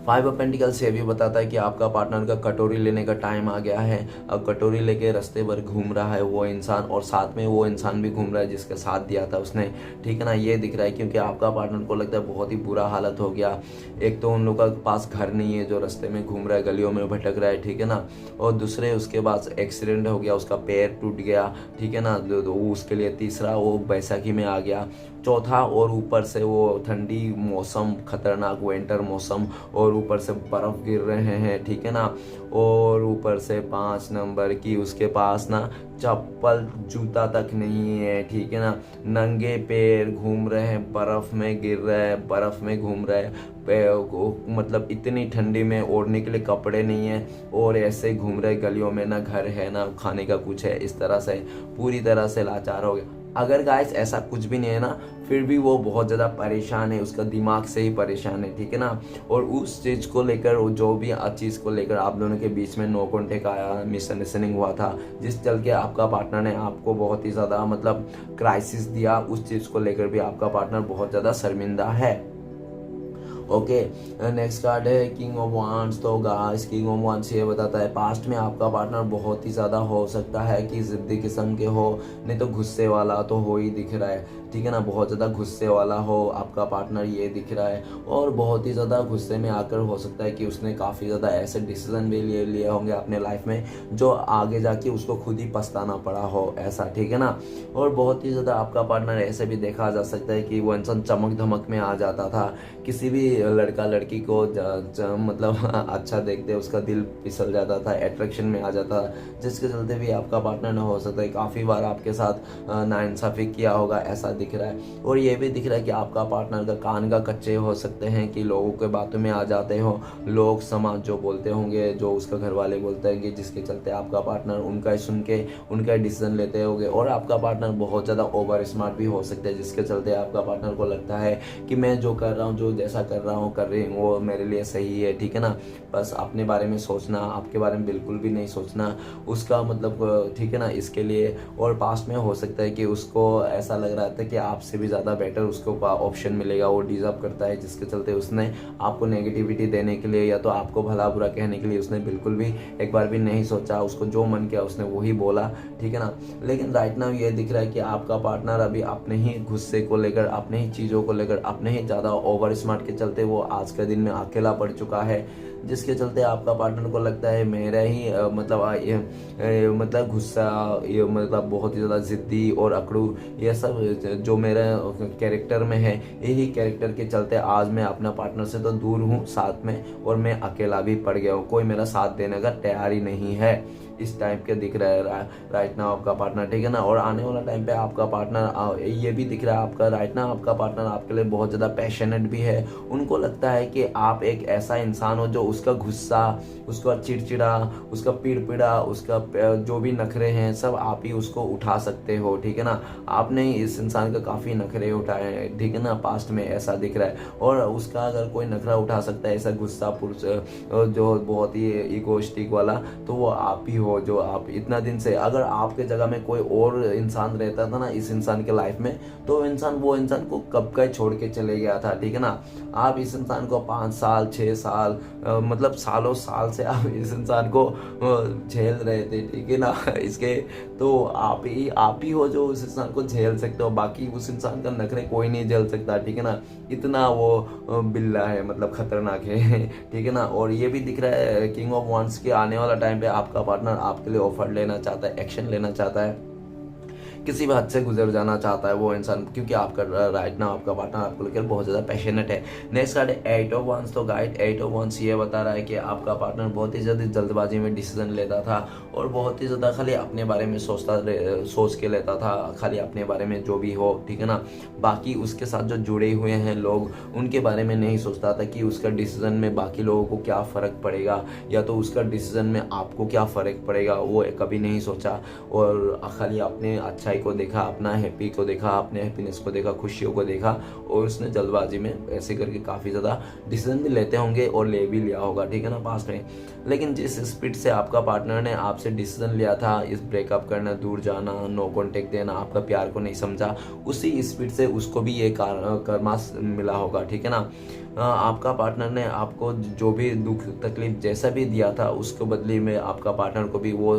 5 ऑफ पेंटिकल्स ये भी बताता है कि आपका पार्टनर का कटोरी लेने का टाइम आ गया है। अब कटोरी लेके रास्ते भर घूम रहा है वो इंसान, और साथ में वो इंसान भी घूम रहा है जिसका साथ दिया था उसने, ठीक है ना। ये दिख रहा है क्योंकि आपका पार्टनर को लगता है बहुत ही बुरा हालत हो गया। एक तो उन लोगों के पास घर नहीं है, जो रास्ते में घूम रहा है, गलियों में भटक रहा है, ठीक है ना। और दूसरे उसके पास एक्सीडेंट हो गया, उसका पैर टूट गया, ठीक है ना, उसके लिए। तीसरा वो बैसाखी में आ गया। चौथा, और ऊपर से वो ठंडी मौसम, खतरनाक विंटर मौसम, और ऊपर से बर्फ़ गिर रहे हैं, ठीक है ना। और ऊपर से 5 नंबर की उसके पास ना चप्पल जूता तक नहीं है, ठीक है ना। नंगे पैर घूम रहे हैं, बर्फ़ में गिर रहे हैं, बर्फ़ में घूम रहे हैं, मतलब इतनी ठंडी में ओढ़ने के लिए कपड़े नहीं है, और ऐसे घूम रहे गलियों में, ना घर है ना खाने का कुछ है, इस तरह से पूरी तरह से लाचार हो गया। अगर गाइस ऐसा कुछ भी नहीं है ना, फिर भी वो बहुत ज़्यादा परेशान है, उसका दिमाग से ही परेशान है, ठीक है ना। और उस चीज़ को लेकर, जो भी चीज़ को लेकर आप दोनों के बीच में नो कॉन्टेक्ट आया, मिसअंडरस्टैंडिंग हुआ था, जिस चल के आपका पार्टनर ने आपको बहुत ही ज़्यादा मतलब क्राइसिस दिया, उस चीज़ को लेकर भी आपका पार्टनर बहुत ज़्यादा शर्मिंदा है। ओके, नेक्स्ट कार्ड है किंग ऑफ वांड्स। तो गाइस किंग ऑफ वांड्स ये बताता है पास्ट में आपका पार्टनर बहुत ही ज़्यादा हो सकता है कि जिद्दी किस्म के हो, नहीं तो गुस्से वाला तो हो ही दिख रहा है, ठीक है ना, बहुत ज़्यादा गुस्से वाला हो आपका पार्टनर ये दिख रहा है। और बहुत ही ज़्यादा गुस्से में आकर हो सकता है कि उसने काफ़ी ज़्यादा ऐसे डिसीजन भी लिए होंगे अपने लाइफ में जो आगे जाके उसको खुद ही पछताना पड़ा हो, ऐसा, ठीक है ना। और बहुत ही ज़्यादा आपका पार्टनर ऐसे भी देखा जा सकता है कि वो इंसान चमक धमक में आ जाता था, किसी भी लड़का लड़की को मतलब अच्छा देखते उसका दिल फिसल जाता था, अट्रैक्शन में आ जाता, जिसके चलते भी आपका पार्टनर न हो सकता है काफ़ी बार आपके साथ नाइंसाफ़ी किया होगा, ऐसा दिख रहा है। और ये भी दिख रहा है कि आपका पार्टनर का कान का कच्चे हो सकते हैं कि लोगों के बातों में आ जाते हो, लोग समाज जो बोलते होंगे, जो उसका घर वाले बोलते हैं कि जिसके चलते आपका पार्टनर उनका सुन के उनका डिसीजन लेते होंगे। और आपका पार्टनर बहुत ज़्यादा ओवर स्मार्ट भी हो सकता है, जिसके चलते आपका पार्टनर को लगता है कि मैं जो कर रहा हूँ, जो जैसा कर रहा हूँ कर रही हूँ वो मेरे लिए सही है, ठीक है ना। बस अपने बारे में सोचना, आपके बारे में बिल्कुल भी नहीं सोचना उसका मतलब, ठीक है ना, इसके लिए। और पास्ट में हो सकता है कि उसको ऐसा लग रहा था कि आपसे भी ज़्यादा बेटर उसको ऑप्शन मिलेगा, वो डिजर्व करता है, जिसके चलते उसने आपको नेगेटिविटी देने के लिए या तो आपको भला बुरा कहने के लिए उसने बिल्कुल भी एक बार भी नहीं सोचा, उसको जो मन किया उसने वही बोला, ठीक है ना। लेकिन राइट नाउ ये दिख रहा है कि आपका पार्टनर अभी अपने ही गुस्से को लेकर, अपने ही चीज़ों को लेकर, अपने ही ज़्यादा ओवर स्मार्ट के चलते वो आज के दिन में अकेला पड़ चुका है, जिसके चलते आपका पार्टनर को लगता है मेरा ही मतलब गुस्सा, ये मतलब बहुत ही ज़्यादा ज़िद्दी और अकड़ू, ये सब जो मेरा कैरेक्टर में है, यही कैरेक्टर के चलते आज मैं अपना पार्टनर से तो दूर हूँ साथ में, और मैं अकेला भी पड़ गया हूँ, कोई मेरा साथ देने का तैयार ही नहीं है, इस टाइप के दिख रहा है राइट नाउ आपका पार्टनर, ठीक है ना। और आने वाला टाइम पे आपका पार्टनर ये भी दिख रहा है आपका राइट नाउ आपका पार्टनर आपके लिए बहुत ज़्यादा पैशनेट भी है। उनको लगता है कि आप एक ऐसा इंसान हो जो उसका गुस्सा, उसका चिड़चिड़ा, उसका पीड़ा, उसका जो भी नखरे हैं सब आप ही उसको उठा सकते हो, ठीक है ना। आपने ही इस इंसान का काफ़ी नखरे उठाए हैं, ठीक है ना, पास्ट में ऐसा दिख रहा है। और उसका अगर कोई नखरा उठा सकता है ऐसा गुस्सा पुरुष जो बहुत ही इगोइस्टिक वाला, तो वो आप ही हो, जो आप इतना दिन से, अगर आपके जगह में कोई और इंसान रहता था ना इस इंसान के लाइफ में, तो वो इंसान को कब का छोड़ के चले गया था, ठीक है ना। आप इस इंसान को 5 साल 6 साल मतलब सालों साल से आप इस इंसान को झेल रहे थे, ठीक है ना। इसके तो आप ही हो जो उस इंसान को झेल सकते हो, बाकी उस इंसान का नखरे कोई नहीं झेल सकता, ठीक है ना। इतना वो बिल्ला है, मतलब खतरनाक है, ठीक है ना। और ये भी दिख रहा है किंग ऑफ वांड्स के आने वाला टाइम पे आपका पार्टनर आपके लिए ऑफर लेना चाहता है, एक्शन लेना चाहता है, किसी भी हद से गुजर जाना चाहता है वो इंसान, क्योंकि आपका राइट नाउ आपका पार्टनर आपको लेकर बहुत ज़्यादा पैशनेट है। नेक्स्ट कार्ड है 8 ऑफ वांड्स। तो गाइड 8 ऑफ वांड्स ये बता रहा है कि आपका पार्टनर बहुत ही ज़्यादा जल्दबाजी में डिसीजन लेता था और बहुत ही ज़्यादा खाली अपने बारे में सोच के लेता था, खाली अपने बारे में जो भी हो, ठीक है ना। बाकी उसके साथ जो जुड़े हुए हैं लोग उनके बारे में नहीं सोचता था कि उसका डिसीजन में बाकी लोगों को क्या फ़र्क पड़ेगा या तो उसका डिसीजन में आपको क्या फ़र्क पड़ेगा, वो कभी नहीं सोचा। और खाली अपने अच्छाई को देखा, अपना हैप्पी को देखा, अपने हैप्पीनेस को देखा, खुशियों को देखा, और उसने जल्दबाजी में ऐसे करके काफ़ी ज़्यादा डिसीजन भी लेते होंगे और ले भी लिया होगा, ठीक है ना, पास्ट में। लेकिन जिस स्पीड से आपका पार्टनर ने आपसे डिसीजन लिया था, इस ब्रेकअप करना, दूर जाना, नो कॉन्टेक्ट देना, आपका प्यार को नहीं समझा, उसी स्पीड से उसको भी ये कर्मा मिला होगा, ठीक है ना। आपका पार्टनर ने आपको जो भी दुख तकलीफ जैसा भी दिया था उसके बदले में आपका पार्टनर को भी वो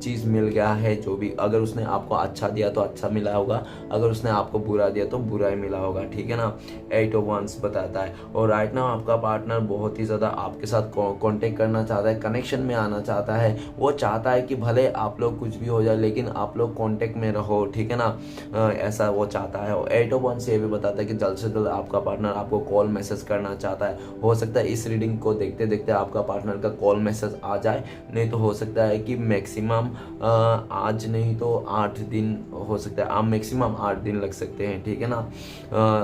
चीज़ मिल गया है, जो भी, अगर उसने आपको अच्छा दिया तो अच्छा मिला होगा, अगर उसने आपको बुरा दिया तो बुरा ही मिला होगा, ठीक है ना। 8 ऑफ वांड्स बताता है। और राइट नाउ आपका पार्टनर बहुत ही ज़्यादा आपके साथ कांटेक्ट करना चाहता है, कनेक्शन में आना चाहता है, वो चाहता है कि भले आप लोग कुछ भी हो जाए लेकिन आप लोग कांटेक्ट में रहो, ठीक है ना, ऐसा वो चाहता है। और 8 ऑफ वांड्स ये भी बताता है कि जल्द से जल्द आपका पार्टनर आपको कॉल मैसेज करना चाहता है। हो सकता है इस रीडिंग को देखते देखते आपका पार्टनर का कॉल मैसेज आ जाए, नहीं तो हो सकता है कि मैक्सिमम आज नहीं तो 8 दिन हो सकता है, आप मैक्सिमम 8 दिन लग सकते हैं, ठीक है ना।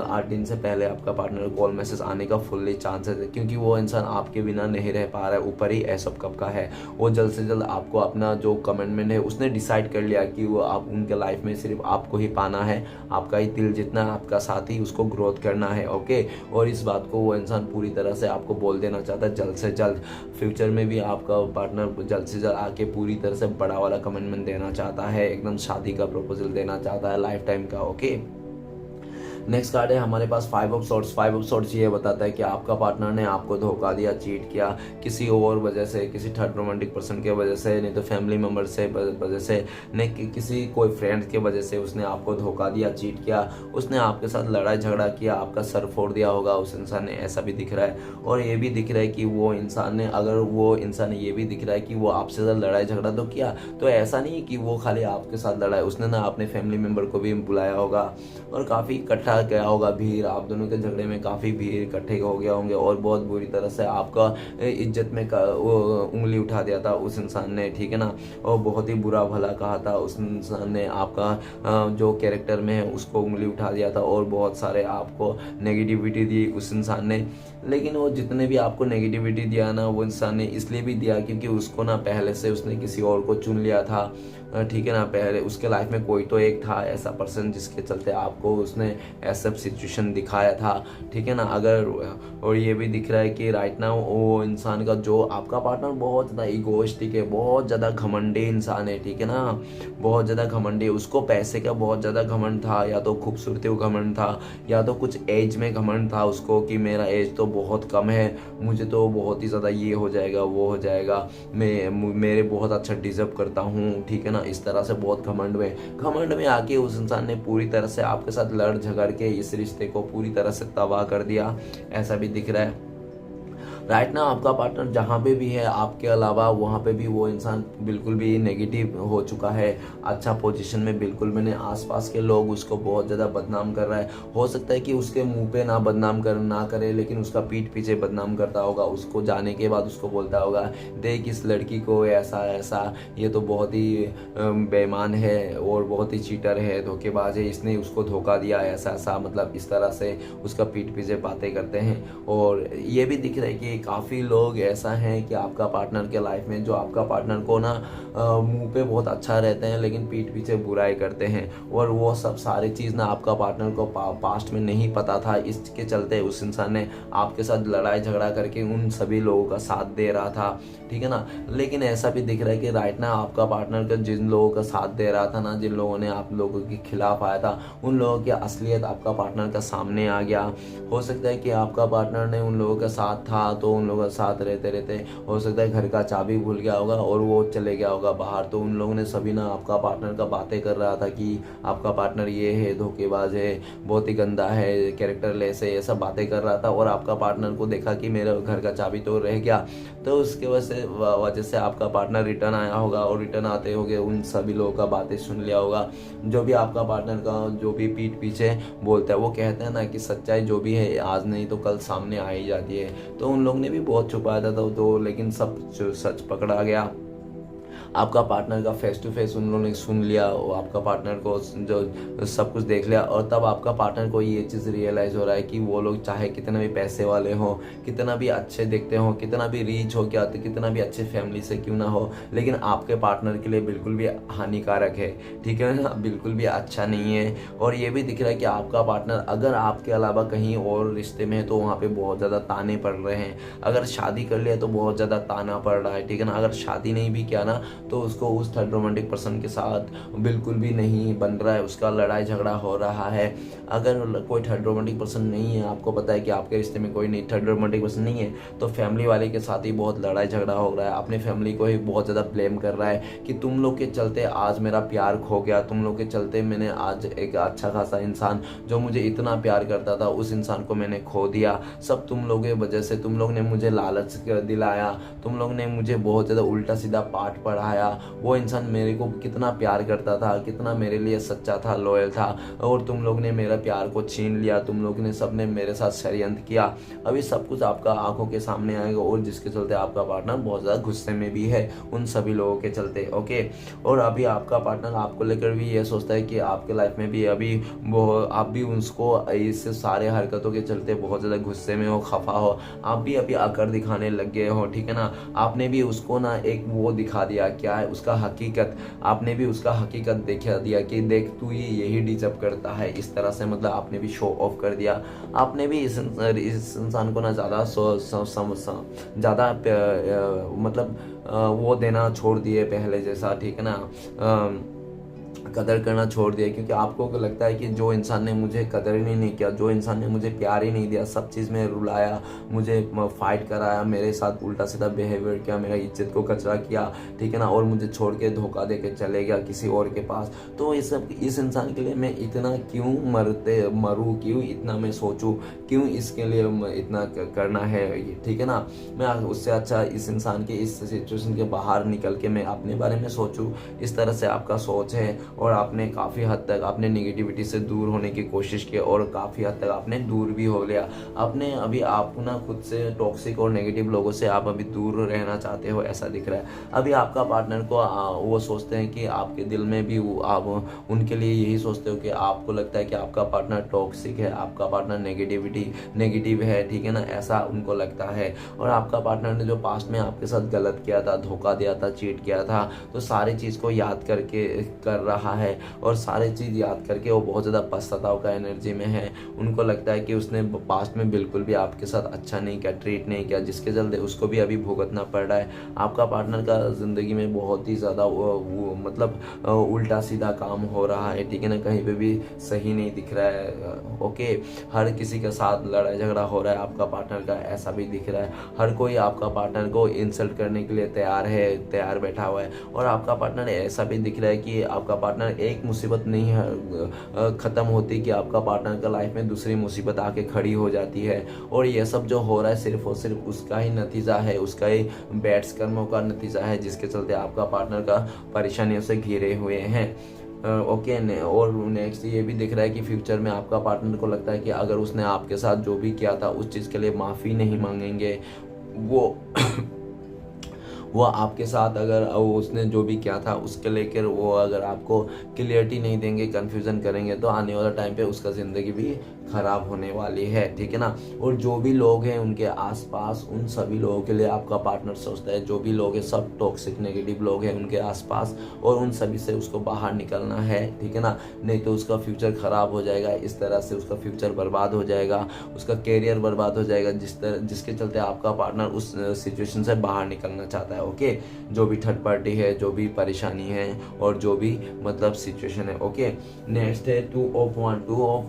8 दिन से पहले आपका पार्टनर कॉल मैसेज आने का फुल्ली चांसेस है, क्योंकि वो इंसान आपके बिना नहीं रह पा रहा है, ऊपर ही ऐसा कब का है। वो जल्द से जल्द आपको अपना जो कमिटमेंट है उसने डिसाइड कर लिया कि वो आप उनके लाइफ में सिर्फ आपको ही पाना है, आपका ही दिल जितना आपका साथी उसको ग्रोथ करना है, ओके। और इस बात को वो इंसान पूरी तरह से आपको बोल देना चाहता है जल्द से जल्द। फ्यूचर में भी आपका पार्टनर जल्द से जल्द आके पूरी तरह से बड़ा वाला कमिटमेंट देना चाहता है, एकदम शादी का प्रपोजल देना चाहता है, लाइफ टाइम का, ओके। नेक्स्ट कार्ड है हमारे पास 5 ऑफ सॉर्ड्स। 5 ऑफ सॉर्ड्स ये बताता है कि आपका पार्टनर ने आपको धोखा दिया, चीट किया किसी और वजह से, किसी थर्ड रोमांटिक पर्सन के वजह से, नहीं तो फैमिली मेम्बर से वजह से, नहीं किसी कोई फ्रेंड के वजह से उसने आपको धोखा दिया, चीट किया, उसने आपके साथ लड़ाई झगड़ा किया, आपका सर फोड़ दिया होगा उस इंसान ने, ऐसा भी दिख रहा है। और ये भी दिख रहा है कि वो इंसान ने, अगर वो इंसान ये भी दिख रहा है कि वो आपसे साथ लड़ाई झगड़ा तो किया, तो ऐसा नहीं कि वो खाली आपके साथ लड़ा है, उसने ना अपने फैमिली मेम्बर को भी बुलाया होगा और काफ़ी इकट्ठा किया होगा भीड़, आप दोनों के झगड़े में काफ़ी भीड़ इकट्ठे हो गया होंगे और बहुत बुरी तरह से आपका इज्जत में वो उंगली उठा दिया था उस इंसान ने, ठीक है ना, और बहुत ही बुरा भला कहा था उस इंसान ने, आपका जो कैरेक्टर में है उसको उंगली उठा दिया था और बहुत सारे आपको नेगेटिविटी दी उस इंसान ने। लेकिन वो जितने भी आपको नेगेटिविटी दिया ना, वो इंसान ने इसलिए भी दिया क्योंकि उसको ना पहले से उसने किसी और को चुन लिया था, ठीक है ना, पहले उसके लाइफ में कोई तो एक था ऐसा पर्सन जिसके चलते आपको उसने ऐसा सिचुएशन दिखाया था, ठीक है ना। अगर और ये भी दिख रहा है कि राइट नाउ वो इंसान का, जो आपका पार्टनर बहुत ज़्यादा ईगोइस्टिक है, बहुत ज़्यादा घमंडी इंसान है, ठीक है ना, बहुत ज़्यादा घमंडी है, उसको पैसे का बहुत ज़्यादा घमंड था, या तो खूबसूरती का घमंड था, या तो कुछ एज में घमंड था उसको कि मेरा एज तो बहुत कम है, मुझे तो बहुत ही ज़्यादा ये हो जाएगा वो हो जाएगा, मेरे बहुत अच्छा डिजर्व करता हूँ, ठीक है ना, इस तरह से बहुत घमंड में आके उस इंसान ने पूरी तरह से आपके साथ लड़ झगड़ के इस रिश्ते को पूरी तरह से तबाह कर दिया, ऐसा भी दिख रहा है। राइट ना आपका पार्टनर जहाँ पे भी है आपके अलावा, वहाँ पे भी वो इंसान बिल्कुल भी नेगेटिव हो चुका है, अच्छा पोजीशन में बिल्कुल भी नहीं, आसपास के लोग उसको बहुत ज़्यादा बदनाम कर रहा है। हो सकता है कि उसके मुंह पे ना बदनाम ना करे, लेकिन उसका पीठ पीछे बदनाम करता होगा, उसको जाने के बाद उसको बोलता होगा देख इस लड़की को ऐसा ऐसा, ये तो बहुत ही बेईमान है और बहुत ही चीटर है, धोखेबाज है, इसने उसको धोखा दिया, ऐसा ऐसा, मतलब इस तरह से उसका पीठ पीछे बातें करते हैं। और ये भी दिख रहा है कि काफ़ी लोग ऐसा हैं कि आपका पार्टनर के लाइफ में, जो आपका पार्टनर को ना मुंह पे बहुत अच्छा रहते हैं लेकिन पीठ पीछे बुराई करते हैं, और वो सब सारी चीज़ ना आपका पार्टनर को पास्ट में नहीं पता था, इसके चलते उस इंसान ने आपके साथ लड़ाई झगड़ा करके उन सभी लोगों का साथ दे रहा था, ठीक है ना। लेकिन ऐसा भी दिख रहा है कि राइट ना आपका पार्टनर का जिन लोगों का साथ दे रहा था ना, जिन लोगों ने आप लोगों के खिलाफ आया था, उन लोगों की असलियत आपका पार्टनर का सामने आ गया। हो सकता है कि आपका पार्टनर ने उन लोगों का साथ था तो उन लोगों के साथ रहते रहते हो सकता है घर का चाबी भूल गया होगा और वो चले गया होगा बाहर, तो उन लोगों ने सभी ना आपका पार्टनर का बातें कर रहा था कि आपका पार्टनर ये है, धोखेबाज है, बहुत ही गंदा है, कैरेक्टर लेस है, ये सब बातें कर रहा था। और आपका पार्टनर को देखा कि मेरा घर का चाबी तो रह गया, तो उसके वजह से आपका पार्टनर रिटर्न आया होगा, और रिटर्न आते होंगे उन सभी लोगों का बातें सुन लिया होगा। जो भी आपका पार्टनर का जो भी पीठ पीछे बोलता है, वो कहते हैं ना कि सच्चाई जो भी है आज नहीं तो कल सामने आ ही जाती है, तो उन लोग ने भी बहुत छुपाया था तो लेकिन सब सच पकड़ा गया। आपका पार्टनर का फेस टू फेस उन लोगों ने सुन लिया, और आपका पार्टनर को जो सब कुछ देख लिया, और तब आपका पार्टनर को ये चीज़ रियलाइज़ हो रहा है कि वो लोग चाहे कितना भी पैसे वाले हों, कितना भी अच्छे दिखते हों, कितना भी रीच हो, क्या कितना भी अच्छे फैमिली से क्यों ना हो, लेकिन आपके पार्टनर के लिए बिल्कुल भी हानिकारक है, ठीक है ना, बिल्कुल भी अच्छा नहीं है। और ये भी दिख रहा है कि आपका पार्टनर अगर आपके अलावा कहीं और रिश्ते में है तो वहाँ पे बहुत ज़्यादा ताने पड़ रहे हैं, अगर शादी कर लिया तो बहुत ज़्यादा ताना पड़ रहा है, ठीक है ना। अगर शादी नहीं भी किया ना तो उसको उस थर्ड रोमांटिक पर्सन के साथ बिल्कुल भी नहीं बन रहा है, उसका लड़ाई झगड़ा हो रहा है। अगर कोई थर्ड रोमांटिक पर्सन नहीं है, आपको पता है कि आपके रिश्ते में कोई नहीं थर्ड रोमांटिक पर्सन नहीं है, तो फैमिली वाले के साथ ही बहुत लड़ाई झगड़ा हो रहा है, अपने फैमिली को ही बहुत ज़्यादा ब्लेम कर रहा है कि तुम लोग के चलते आज मेरा प्यार खो गया, तुम लोग के चलते मैंने आज एक अच्छा खासा इंसान जो मुझे इतना प्यार करता था उस इंसान को मैंने खो दिया, सब तुम लोगों की वजह से। तुम लोग ने मुझे लालच दिलाया, तुम लोग ने मुझे बहुत ज़्यादा उल्टा सीधा पाठ पढ़ाया, वो इंसान मेरे को कितना प्यार करता था, कितना मेरे लिए सच्चा था, लॉयल था, और तुम लोग ने मेरा प्यार को छीन लिया, तुम लोग ने सबने मेरे साथ षड्यंत्र किया। अभी सब कुछ आपका आंखों के सामने आएगा, और जिसके चलते आपका पार्टनर बहुत ज़्यादा गुस्से में भी है उन सभी लोगों के चलते, ओके। और अभी आपका पार्टनर आपको लेकर भी ये सोचता है कि आपके लाइफ में भी अभी वो आप भी उसको इस सारे हरकतों के चलते बहुत ज़्यादा गुस्से में हो, खफा हो, आप भी अभी अकड़ दिखाने लग गए हो, ठीक है ना। आपने भी उसको ना एक वो दिखा दिया, क्या है उसका हकीकत, आपने भी उसका हकीकत दिखा दिया कि देख तू ही यही डिजर्व करता है, इस तरह से मतलब आपने भी शो ऑफ कर दिया। आपने भी इस इंसान को ना ज़्यादा ज़्यादा मतलब वो देना छोड़ दिए पहले जैसा, ठीक है ना, कदर करना छोड़ दिया, क्योंकि आपको लगता है कि जो इंसान ने मुझे कदर ही नहीं किया, जो इंसान ने मुझे प्यार ही नहीं दिया, सब चीज़ में रुलाया, मुझे फाइट कराया, मेरे साथ उल्टा सीधा बिहेवियर किया, मेरा इज्जत को कचरा किया, ठीक है ना, और मुझे छोड़ के धोखा दे के चले गया किसी और के पास, तो इस इंसान के लिए मैं इतना क्यों मरूँ, क्यों इतना मैं सोचूं, क्यों इसके लिए इतना करना है, ठीक है ना। मैं उससे अच्छा इस इंसान के इस सिचुएशन के बाहर निकल के मैं अपने बारे में सोचूं। इस तरह से आपका सोच है और आपने काफ़ी हद तक आपने नेगेटिविटी से दूर होने की कोशिश की और काफ़ी हद तक आपने दूर भी हो लिया। आपने अभी आप ना खुद से टॉक्सिक और नेगेटिव लोगों से आप अभी दूर रहना चाहते हो, ऐसा दिख रहा है। अभी आपका पार्टनर को वो सोचते हैं कि आपके दिल में भी आप उनके लिए यही सोचते हो कि आपको लगता है कि आपका पार्टनर टॉक्सिक है, आपका पार्टनर नेगेटिव है, ठीक है ना, ऐसा उनको लगता है। और आपका पार्टनर ने जो पास्ट में आपके साथ गलत किया था, धोखा दिया था, चीट किया था, तो सारी चीज़ को याद करके कर रहा है और सारी चीज़ याद करके वो बहुत ज़्यादा पश्चाताव का एनर्जी में है। उनको लगता है कि उसने पास्ट में बिल्कुल भी आपके साथ अच्छा नहीं किया, ट्रीट नहीं किया, जिसके चलते उसको भी अभी भुगतना पड़ रहा है। आपका पार्टनर का ज़िंदगी में बहुत ही ज़्यादा मतलब उल्टा सीधा काम हो रहा है, ठीक है ना, कहीं पे भी सही नहीं दिख रहा है। ओके, हर किसी के साथ लड़ाई झगड़ा हो रहा है आपका पार्टनर का, ऐसा भी दिख रहा है। हर कोई आपका पार्टनर को इंसल्ट करने के लिए तैयार बैठा हुआ है। और आपका पार्टनर ऐसा भी दिख रहा है कि आपका पार्टनर एक मुसीबत नहीं है ख़त्म होती कि आपका पार्टनर का लाइफ में दूसरी मुसीबत आके खड़ी हो जाती है। और ये सब जो हो रहा है सिर्फ और सिर्फ उसका ही नतीजा है, उसका ही बैड कर्मों का नतीजा है, जिसके चलते आपका पार्टनर का परेशानियों से घिरे हुए हैं। ओके, और नेक्स्ट ये भी दिख रहा है कि फ्यूचर में आपका पार्टनर को लगता है कि अगर उसने आपके साथ जो भी किया था उस चीज़ के लिए माफ़ी नहीं मांगेंगे, वो वो आपके साथ अगर उसने जो भी किया था उसके लेकर वो अगर आपको क्लियरिटी नहीं देंगे, कन्फ्यूज़न करेंगे, तो आने वाला टाइम पे उसका ज़िंदगी भी ख़राब होने वाली है, ठीक है ना। और जो भी लोग हैं उनके आसपास, उन सभी लोगों के लिए आपका पार्टनर सोचता है, जो भी लोग हैं सब टॉक्सिक नेगेटिव लोग हैं उनके आसपास, और उन सभी से उसको बाहर निकलना है, ठीक है ना, नहीं तो उसका फ्यूचर ख़राब हो जाएगा। इस तरह से उसका फ्यूचर बर्बाद हो जाएगा, उसका कैरियर बर्बाद हो जाएगा, जिसके चलते आपका पार्टनर उस सिचुएशन से बाहर निकलना चाहता है। ओके, जो भी थर्ड पार्टी है, जो भी परेशानी है और जो भी मतलब सिचुएशन है। ओके, नेक्स्ट है 2 of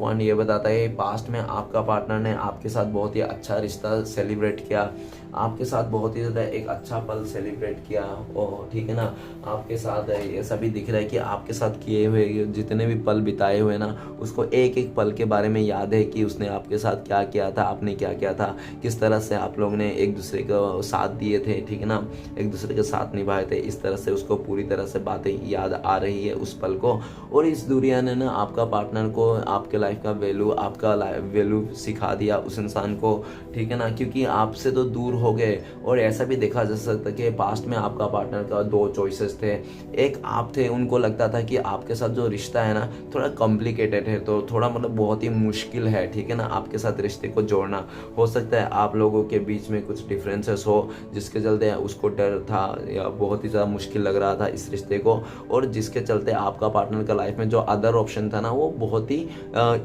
1 ये बताता है पास्ट में आपका पार्टनर ने आपके साथ बहुत ही अच्छा रिश्ता सेलिब्रेट किया, आपके साथ बहुत ही ज़्यादा एक अच्छा पल सेलिब्रेट किया, और ठीक है ना, आपके साथ ऐसा भी दिख रहा है कि आपके साथ किए हुए जितने भी पल बिताए हुए ना, उसको एक एक पल के बारे में याद है कि उसने आपके साथ क्या किया था, आपने क्या किया था, किस तरह से आप लोग ने एक दूसरे को साथ दिए थे, ठीक है ना, एक दूसरे के साथ निभाए थे। इस तरह से उसको पूरी तरह से बातें याद आ रही है उस पल को। और इस दुनिया ने ना आपका पार्टनर को आपके लाइफ का वैल्यू, आपका वैल्यू सिखा दिया उस इंसान को, ठीक है ना, क्योंकि आपसे तो दूर हो गए। और ऐसा भी देखा जा सकता है कि पास्ट में आपका पार्टनर का 2 चॉइसेस थे, एक आप थे, उनको लगता था कि आपके साथ जो रिश्ता है ना थोड़ा कॉम्प्लिकेटेड है, तो थोड़ा मतलब बहुत ही मुश्किल है, ठीक है ना, आपके साथ रिश्ते को जोड़ना। हो सकता है आप लोगों के बीच में कुछ डिफरेंसेस हो, जिसके चलते उसको डर था या बहुत ही ज़्यादा मुश्किल लग रहा था इस रिश्ते को, और जिसके चलते आपका पार्टनर का लाइफ में जो अदर ऑप्शन था ना वो बहुत ही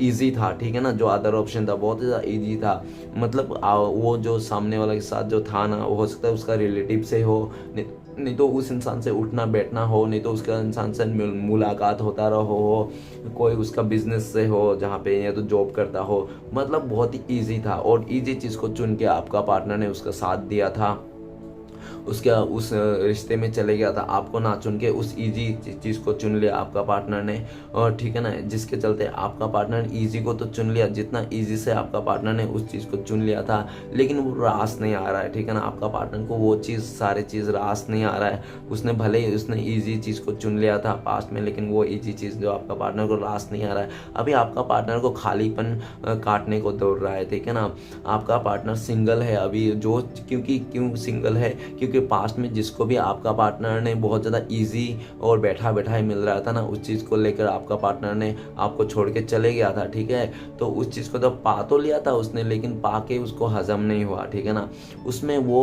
ईजी था, ठीक है ना, जो अदर ऑप्शन था बहुत ही ज़्यादा ईजी था। मतलब वो जो सामने वाला के साथ जो था ना, वो हो सकता है उसका रिलेटिव से हो, नहीं तो उस इंसान से उठना बैठना हो, नहीं तो उसका इंसान से मुलाकात होता रहो हो, कोई उसका बिजनेस से हो जहाँ पे, या तो जॉब करता हो, मतलब बहुत ही ईजी था। और ईजी चीज़ को चुन के आपका पार्टनर ने उसका साथ दिया था, उसका उस रिश्ते में चले गया था, आपको ना चुन के उस इजी चीज़ को चुन लिया आपका पार्टनर ने, और ठीक है ना, जिसके चलते आपका पार्टनर इजी को तो चुन लिया, जितना इजी से आपका पार्टनर ने उस चीज़ को चुन लिया था, लेकिन वो रास नहीं आ रहा है, ठीक है ना, आपका पार्टनर को वो चीज़ सारी चीज़ रास नहीं आ रहा है। उसने भले ही उसने ईजी चीज़ को चुन लिया था पास्ट में, लेकिन वो ईजी चीज़ जो आपका पार्टनर को रास नहीं आ रहा है। अभी आपका पार्टनर को खालीपन काटने को दौड़ रहा है, ठीक है ना, आपका पार्टनर सिंगल है अभी, जो क्यों सिंगल है, क्योंकि पास्ट में जिसको भी आपका पार्टनर ने बहुत ज़्यादा इजी और बैठा बैठा ही मिल रहा था ना, उस चीज़ को लेकर आपका पार्टनर ने आपको छोड़ के चले गया था, ठीक है, तो उस चीज़ को तो पा तो लिया था उसने, लेकिन पा के उसको हजम नहीं हुआ, ठीक है ना, उसमें वो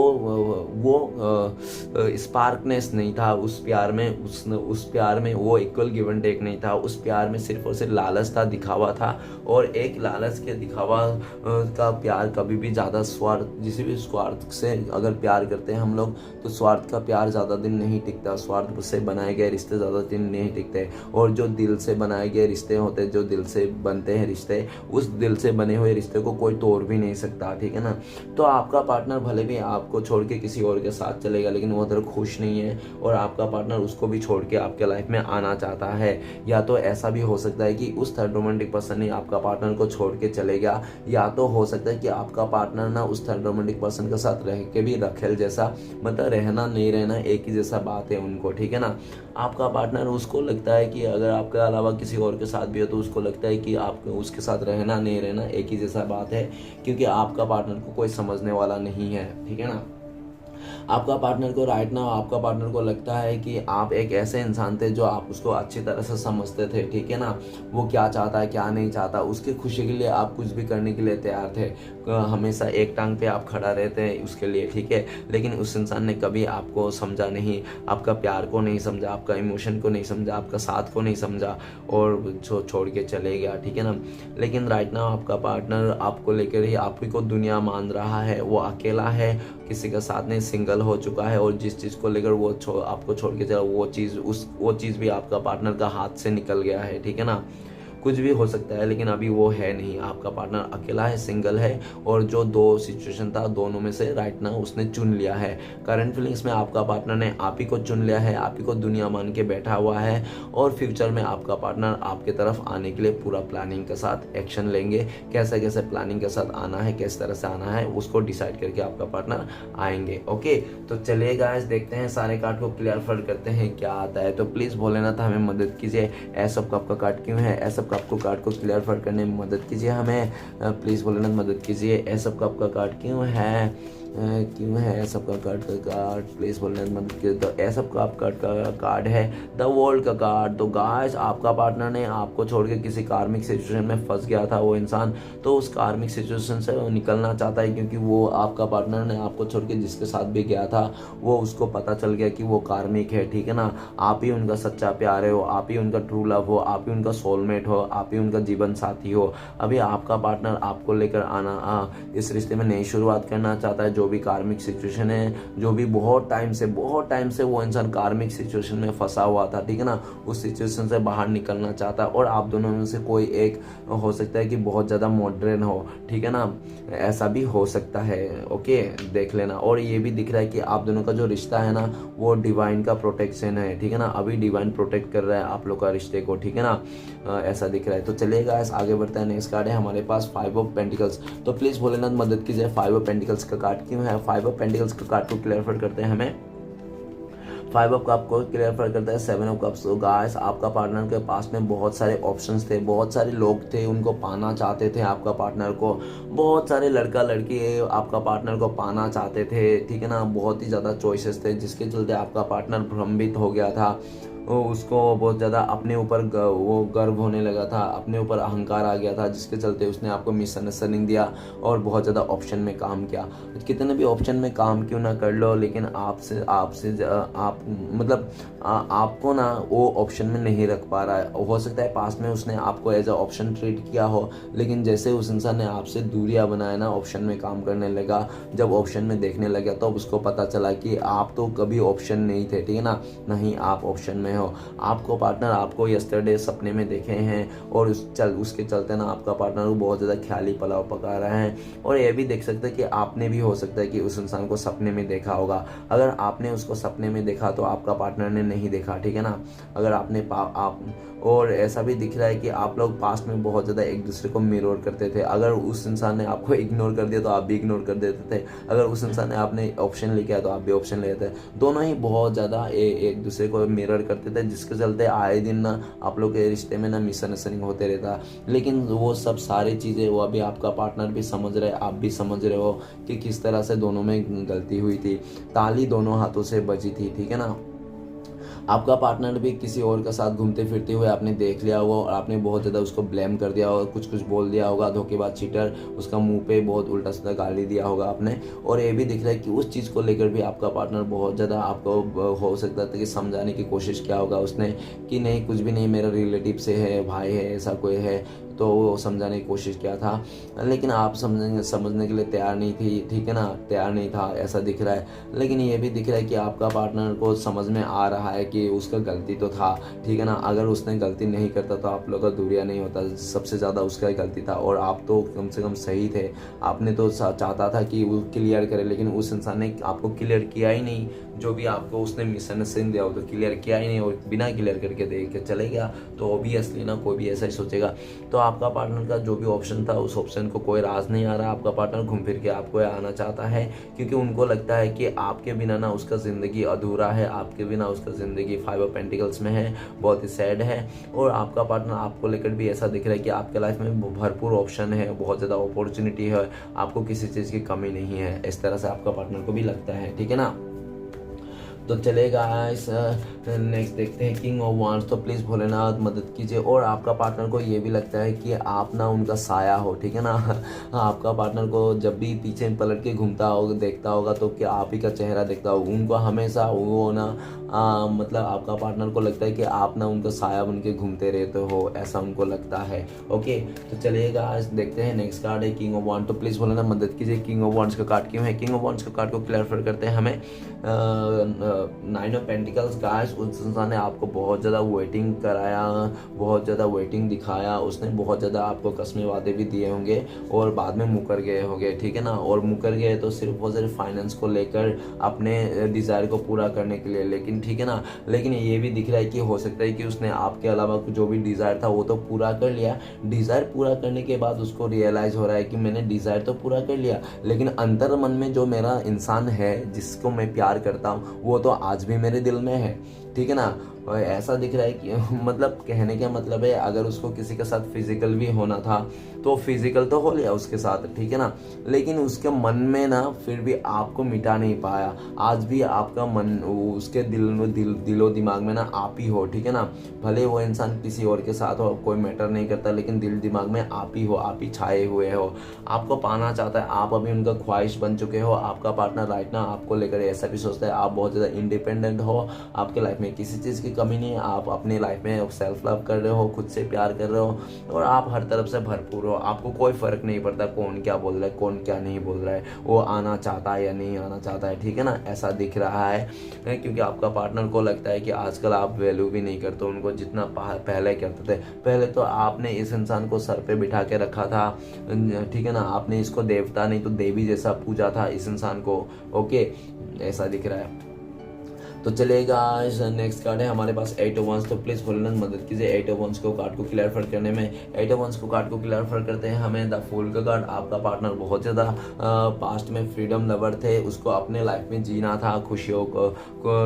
स्पार्कनेस नहीं था उस प्यार में, उस प्यार में वो इक्वल गिव एंड टेक नहीं था, उस प्यार में सिर्फ और सिर्फ लालच था, दिखावा था। और एक लालच के दिखावा का प्यार कभी भी ज़्यादा स्वार्थ, जिस भी स्वार्थ से अगर प्यार करते हैं हम लोग, तो स्वार्थ का प्यार ज़्यादा दिन नहीं टिकता, स्वार्थ से बनाए गए रिश्ते ज़्यादा दिन नहीं टिकते। और जो दिल से बनाए गए रिश्ते होते हैं, जो दिल से बनते हैं रिश्ते, उस दिल से बने हुए रिश्ते को कोई तोड़ भी नहीं सकता, ठीक है ना। तो आपका पार्टनर भले भी आपको छोड़ के किसी और के साथ चलेगा, लेकिन वो अगर खुश नहीं है और आपका पार्टनर उसको भी छोड़ के आपके लाइफ में आना चाहता है, या तो ऐसा भी हो सकता है कि उस थर्ड रोमांटिक पर्सन ही आपका पार्टनर को छोड़ के चलेगा, या तो हो सकता है कि आपका पार्टनर ना उस थर्ड रोमांटिक पर्सन के साथ रह के भी रखेल जैसा, मतलब रहना नहीं रहना एक ही जैसा बात है उनको, ठीक है ना। आपका पार्टनर, उसको लगता है कि अगर आपके अलावा किसी और के साथ भी हो तो उसको लगता है कि आप उसके साथ रहना नहीं रहना एक ही जैसा बात है, क्योंकि आपका पार्टनर को कोई समझने वाला नहीं है, ठीक है ना। आपका पार्टनर को राइट नाउ आपका पार्टनर को लगता है कि आप एक ऐसे इंसान थे जो आप उसको अच्छी तरह से समझते थे, ठीक है ना। वो क्या चाहता है क्या नहीं चाहता, उसकी खुशी के लिए आप कुछ भी करने के लिए तैयार थे, हमेशा एक टांग पे आप खड़ा रहते हैं उसके लिए, ठीक है। लेकिन उस इंसान ने कभी आपको समझा नहीं, आपका प्यार को नहीं समझा, आपका इमोशन को नहीं समझा, आपका साथ को नहीं समझा और छोड़ के चले गया, ठीक है ना। लेकिन राइट नाउ आपका पार्टनर आपको लेकर ही आप ही को दुनिया मान रहा है, वो अकेला है, किसी का साथ नहीं, सिंगल हो चुका है, और जिस चीज़ को लेकर वो आपको छोड़ के चला, वो चीज़ भी आपका पार्टनर का हाथ से निकल गया है, ठीक है ना। कुछ भी हो सकता है, लेकिन अभी वो है नहीं, आपका पार्टनर अकेला है, सिंगल है, और जो दो सिचुएशन था दोनों में से राइट नाउ उसने चुन लिया है। करंट फीलिंग्स में आपका पार्टनर ने आप ही को चुन लिया है, आप ही को दुनिया मान के बैठा हुआ है, और फ्यूचर में आपका पार्टनर आपके तरफ आने के लिए पूरा प्लानिंग के साथ एक्शन लेंगे। कैसे कैसे प्लानिंग के साथ आना है, किस तरह से आना है, उसको डिसाइड करके आपका पार्टनर आएंगे। ओके, तो चलिए गाइस देखते हैं, सारे कार्ड को क्लियर करते हैं क्या आता है। तो प्लीज़ भोलेनाथ हमें मदद कीजिए, ऐसा कप का कार्ड क्यों है, ऐसा आपको कार्ड को क्लियर करने में मदद कीजिए हमें, प्लीज भोलेनाथ मदद कीजिए। ऐसा कप का कार्ड क्यों है सबका कार्ड प्लीज भोलेनाथ मदद कीजिए। तो ऐसा आपका कार्ड है द वर्ल्ड का कार्ड। तो गाइस आपका पार्टनर ने आपको छोड़ के किसी कार्मिक सिचुएशन में फंस गया था वो इंसान, तो उस कार्मिक सिचुएशन से वो निकलना चाहता है, क्योंकि वो आपका पार्टनर ने आपको छोड़ के जिसके साथ भी गया था वो उसको पता चल गया कि वो कार्मिक है, ठीक है ना। आप ही उनका सच्चा प्यार है, हो आप ही उनका ट्रू लव हो, आप ही उनका सोलमेट हो, आप ही उनका जीवन साथी हो। अभी आपका पार्टनर आपको लेकर इस रिश्ते में नई शुरुआत करना चाहता है। जो भी कार्मिक सिचुएशन है, जो भी बहुत टाइम से वो इंसान कार्मिक सिचुएशन में फंसा हुआ था, ठीक है ना, उस सिचुएशन से बाहर निकलना चाहता है। और आप दोनों में से कोई एक हो सकता है कि बहुत ज़्यादा मॉडर्न हो, ठीक है ना, ऐसा भी हो सकता है। ओके, देख लेना। और ये भी दिख रहा है कि आप दोनों का जो रिश्ता है ना वो डिवाइन का प्रोटेक्शन है, ठीक है ना, अभी डिवाइन प्रोटेक्ट कर रहा है आप लोग का रिश्ते को, ठीक है ना, ऐसा दिख रहा है। तो चलिए गाइस आगे बढ़ते हैं। नेक्स्ट कार्ड है हमारे पास 5 ऑफ पेंटिकल्स। तो प्लीज भोलेनाथ मदद कीजिए, 5 ऑफ पेंटिकल्स का कार्ड क्यों है। 5 ऑफ पेंटिकल्स का कार्ड को क्लियर करते हैं हमें। 5 ऑफ कप को क्लियर करता है 7 ऑफ कप्स। तो गाइस आपका पार्टनर के पास में बहुत सारे ऑप्शंस थे, बहुत सारे लोग थे उनको पाना चाहते थे आपका पार्टनर को, बहुत सारे लड़का लड़की आपका पार्टनर को पाना चाहते थे, ठीक है ना, बहुत ही ज़्यादा चॉइसेस थे, जिसके चलते आपका पार्टनर भ्रमित हो गया था। उसको बहुत ज़्यादा अपने ऊपर वो गर्व होने लगा था, अपने ऊपर अहंकार आ गया था, जिसके चलते उसने आपको मिसअंडरस्टैंडिंग दिया और बहुत ज़्यादा ऑप्शन में काम किया। कितने भी ऑप्शन में काम क्यों ना कर लो, लेकिन आप मतलब आपको ना वो ऑप्शन में नहीं रख पा रहा है। हो सकता है पास में उसने आपको एज अ ऑप्शन ट्रीट किया हो, लेकिन जैसे उस इंसान ने आपसे दूरियां बनाया ना, ऑप्शन में काम करने लगा, जब ऑप्शन में देखने लगा तो उसको पता चला कि आप तो कभी ऑप्शन नहीं थे, ठीक है ना, नहीं आप ऑप्शन में हो। आपको पार्टनर आपको यस्टरडे सपने में देखे हैं और उसके चलते ना आपका पार्टनर बहुत ज़्यादा ख्याली पुलाव पका रहे हैं। और ये भी देख सकते हैं कि आपने भी हो सकता है कि उस इंसान को सपने में देखा होगा। अगर आपने उसको सपने में देखा तो आपका पार्टनर ने नहीं देखा, ठीक है ना। अगर और ऐसा भी दिख रहा है कि आप लोग पास्ट में बहुत ज़्यादा एक दूसरे को मिरर करते थे। अगर उस इंसान ने आपको इग्नोर कर दिया तो आप भी इग्नोर कर देते थे, अगर उस इंसान ने आपने ऑप्शन लेके आया तो आप भी ऑप्शन लेते थे। दोनों ही बहुत ज़्यादा एक दूसरे को मिरर करते थे, जिसके चलते आए दिन ना आप लोग के रिश्ते में ना मिसअंडरस्टैंडिंग होते रहता। लेकिन वो सब सारी चीज़ें वो अभी आपका पार्टनर भी समझ रहे, आप भी समझ रहे हो कि किस तरह से दोनों में गलती हुई थी, ताली दोनों हाथों से बजी थी, ठीक है ना। आपका पार्टनर भी किसी और के साथ घूमते फिरते हुए आपने देख लिया होगा और आपने बहुत ज़्यादा उसको ब्लेम कर दिया होगा, कुछ बोल दिया होगा, धोखेबाज चीटर, उसका मुंह पे बहुत उल्टा सीधा गाली दिया होगा आपने। और ये भी दिख रहा है कि उस चीज़ को लेकर भी आपका पार्टनर बहुत ज़्यादा आपको हो सकता था कि समझाने की कोशिश किया होगा उसने कि नहीं कुछ भी नहीं, मेरा रिलेटिव से है, भाई है, ऐसा कोई है, तो वो समझाने की कोशिश किया था, लेकिन आप समझने के लिए तैयार नहीं थी, ठीक है ना, तैयार नहीं था ऐसा दिख रहा है। लेकिन ये भी दिख रहा है कि आपका पार्टनर को समझ में आ रहा है कि उसका गलती तो था, ठीक है ना। अगर उसने गलती नहीं करता तो आप लोग का दूरिया नहीं होता, सबसे ज़्यादा उसका ही गलती था। और आप तो कम से कम सही थे, आपने तो चाहता था कि वो क्लियर करे, लेकिन उस इंसान ने आपको क्लियर किया ही नहीं। जो भी आपको उसने मिसअंडरस्टैंडिंग दिया हो तो क्लियर किया ही नहीं, और बिना क्लियर करके देख के चले गया। तो ऑब्वियसली ना कोई भी ऐसा ही सोचेगा। तो आपका पार्टनर का जो भी ऑप्शन था उस ऑप्शन को कोई राज नहीं आ रहा। आपका पार्टनर घूम फिर के आपको आना चाहता है, क्योंकि उनको लगता है कि आपके बिना ना उसका ज़िंदगी अधूरा है, आपके बिना उसका ज़िंदगी 5 ऑफ पेंटिकल्स में है, बहुत ही सैड है। और आपका पार्टनर आपको लेकर भी ऐसा दिख रहा है कि आपके लाइफ में भरपूर ऑप्शन है, बहुत ज़्यादा अपॉर्चुनिटी है, आपको किसी चीज़ की कमी नहीं है। इस तरह से आपका पार्टनर को भी लगता है, ठीक है ना। तो चलेगा इस नेक्स्ट देखते हैं किंग ऑफ वांड्स। तो प्लीज़ भोलेनाथ मदद कीजिए। और आपका पार्टनर को ये भी लगता है कि आप ना उनका साया हो, ठीक है ना। आपका पार्टनर को जब भी पीछे पलट के घूमता होगा, देखता होगा तो क्या आप ही का चेहरा देखता होगा। उनको हमेशा वो ना मतलब आपका पार्टनर को लगता है कि आप ना उनका साया बन के घूमते रहते हो, ऐसा उनको लगता है। ओके, तो चलिएगा देखते हैं नेक्स्ट कार्ड है किंग ऑफ वांड। तो प्लीज़ भोलेनाथ मदद कीजिए, किंग ऑफ वांड्स का कार्ड क्यों है। किंग ऑफ वांड्स का कार्ड को क्लैरिफाई करते हैं हमें 9 ऑफ पेंटिकल्स। गाइस, उस इंसान ने आपको बहुत ज़्यादा वेटिंग कराया, बहुत ज़्यादा वेटिंग दिखाया, उसने बहुत ज़्यादा आपको कस्में वादे भी दिए होंगे और बाद में मुकर गए होंगे, ठीक है ना। और मुकर गए तो सिर्फ और सिर्फ फाइनेंस को लेकर, अपने डिज़ायर को पूरा करने के लिए, लेकिन ठीक है ना। लेकिन ये भी दिख रहा है कि हो सकता है कि उसने आपके अलावा जो भी डिज़ायर था वो तो पूरा कर लिया। डिज़ायर पूरा करने के बाद उसको रियलाइज़ हो रहा है कि मैंने डिज़ायर तो पूरा कर लिया, लेकिन अंतर मन में जो मेरा इंसान है जिसको मैं प्यार करता हूँ वो तो आज भी मेरे दिल में है, ठीक है ना। और ऐसा दिख रहा है कि मतलब कहने का मतलब है, अगर उसको किसी के साथ फिजिकल भी होना था तो फिजिकल तो हो लिया उसके साथ, ठीक है ना, लेकिन उसके मन में ना फिर भी आपको मिटा नहीं पाया। आज भी आपका मन उसके दिलो दिमाग में ना आप ही हो, ठीक है ना। भले वो इंसान किसी और के साथ हो, कोई मैटर नहीं करता, लेकिन दिल दिमाग में आप ही हो, आप ही छाए हुए हो। आपको पाना चाहता है, आप अभी उनका ख्वाहिश बन चुके हो। आपका पार्टनर राइट ना आपको लेकर ऐसा भी सोचता है, आप बहुत ज़्यादा इंडिपेंडेंट हो, आपके लाइफ में किसी चीज़ की कमी नहीं है, आप अपनी लाइफ में सेल्फ लव कर रहे हो, खुद से प्यार कर रहे हो, और आप हर तरफ से भरपूर हो। आपको कोई फर्क नहीं पड़ता कौन क्या बोल रहा है, कौन क्या नहीं बोल रहा है, वो आना चाहता है या नहीं आना चाहता है, ठीक है ना। ऐसा दिख रहा है क्योंकि आपका पार्टनर को लगता है कि आजकल आप वैल्यू भी नहीं करते उनको जितना पहले करते थे। पहले तो आपने इस इंसान को सर पे बिठा के रखा था, ठीक है ना, आपने इसको देवता नहीं तो देवी जैसा पूजा था इस इंसान को। ओके, ऐसा दिख रहा है। तो चलेगा नेक्स्ट कार्ड है हमारे पास 8 ऑफ वांड्स। तो प्लीज भोलेनाथ मदद कीजिए 8 ऑफ वांड्स को कार्ड को क्लियर करने में। 8 ऑफ वांड्स को कार्ड को क्लियर करते हैं हमें द फूल का कार्ड। आपका पार्टनर बहुत ज़्यादा पास्ट में फ्रीडम लवर थे, उसको अपने लाइफ में जीना था, खुशियों को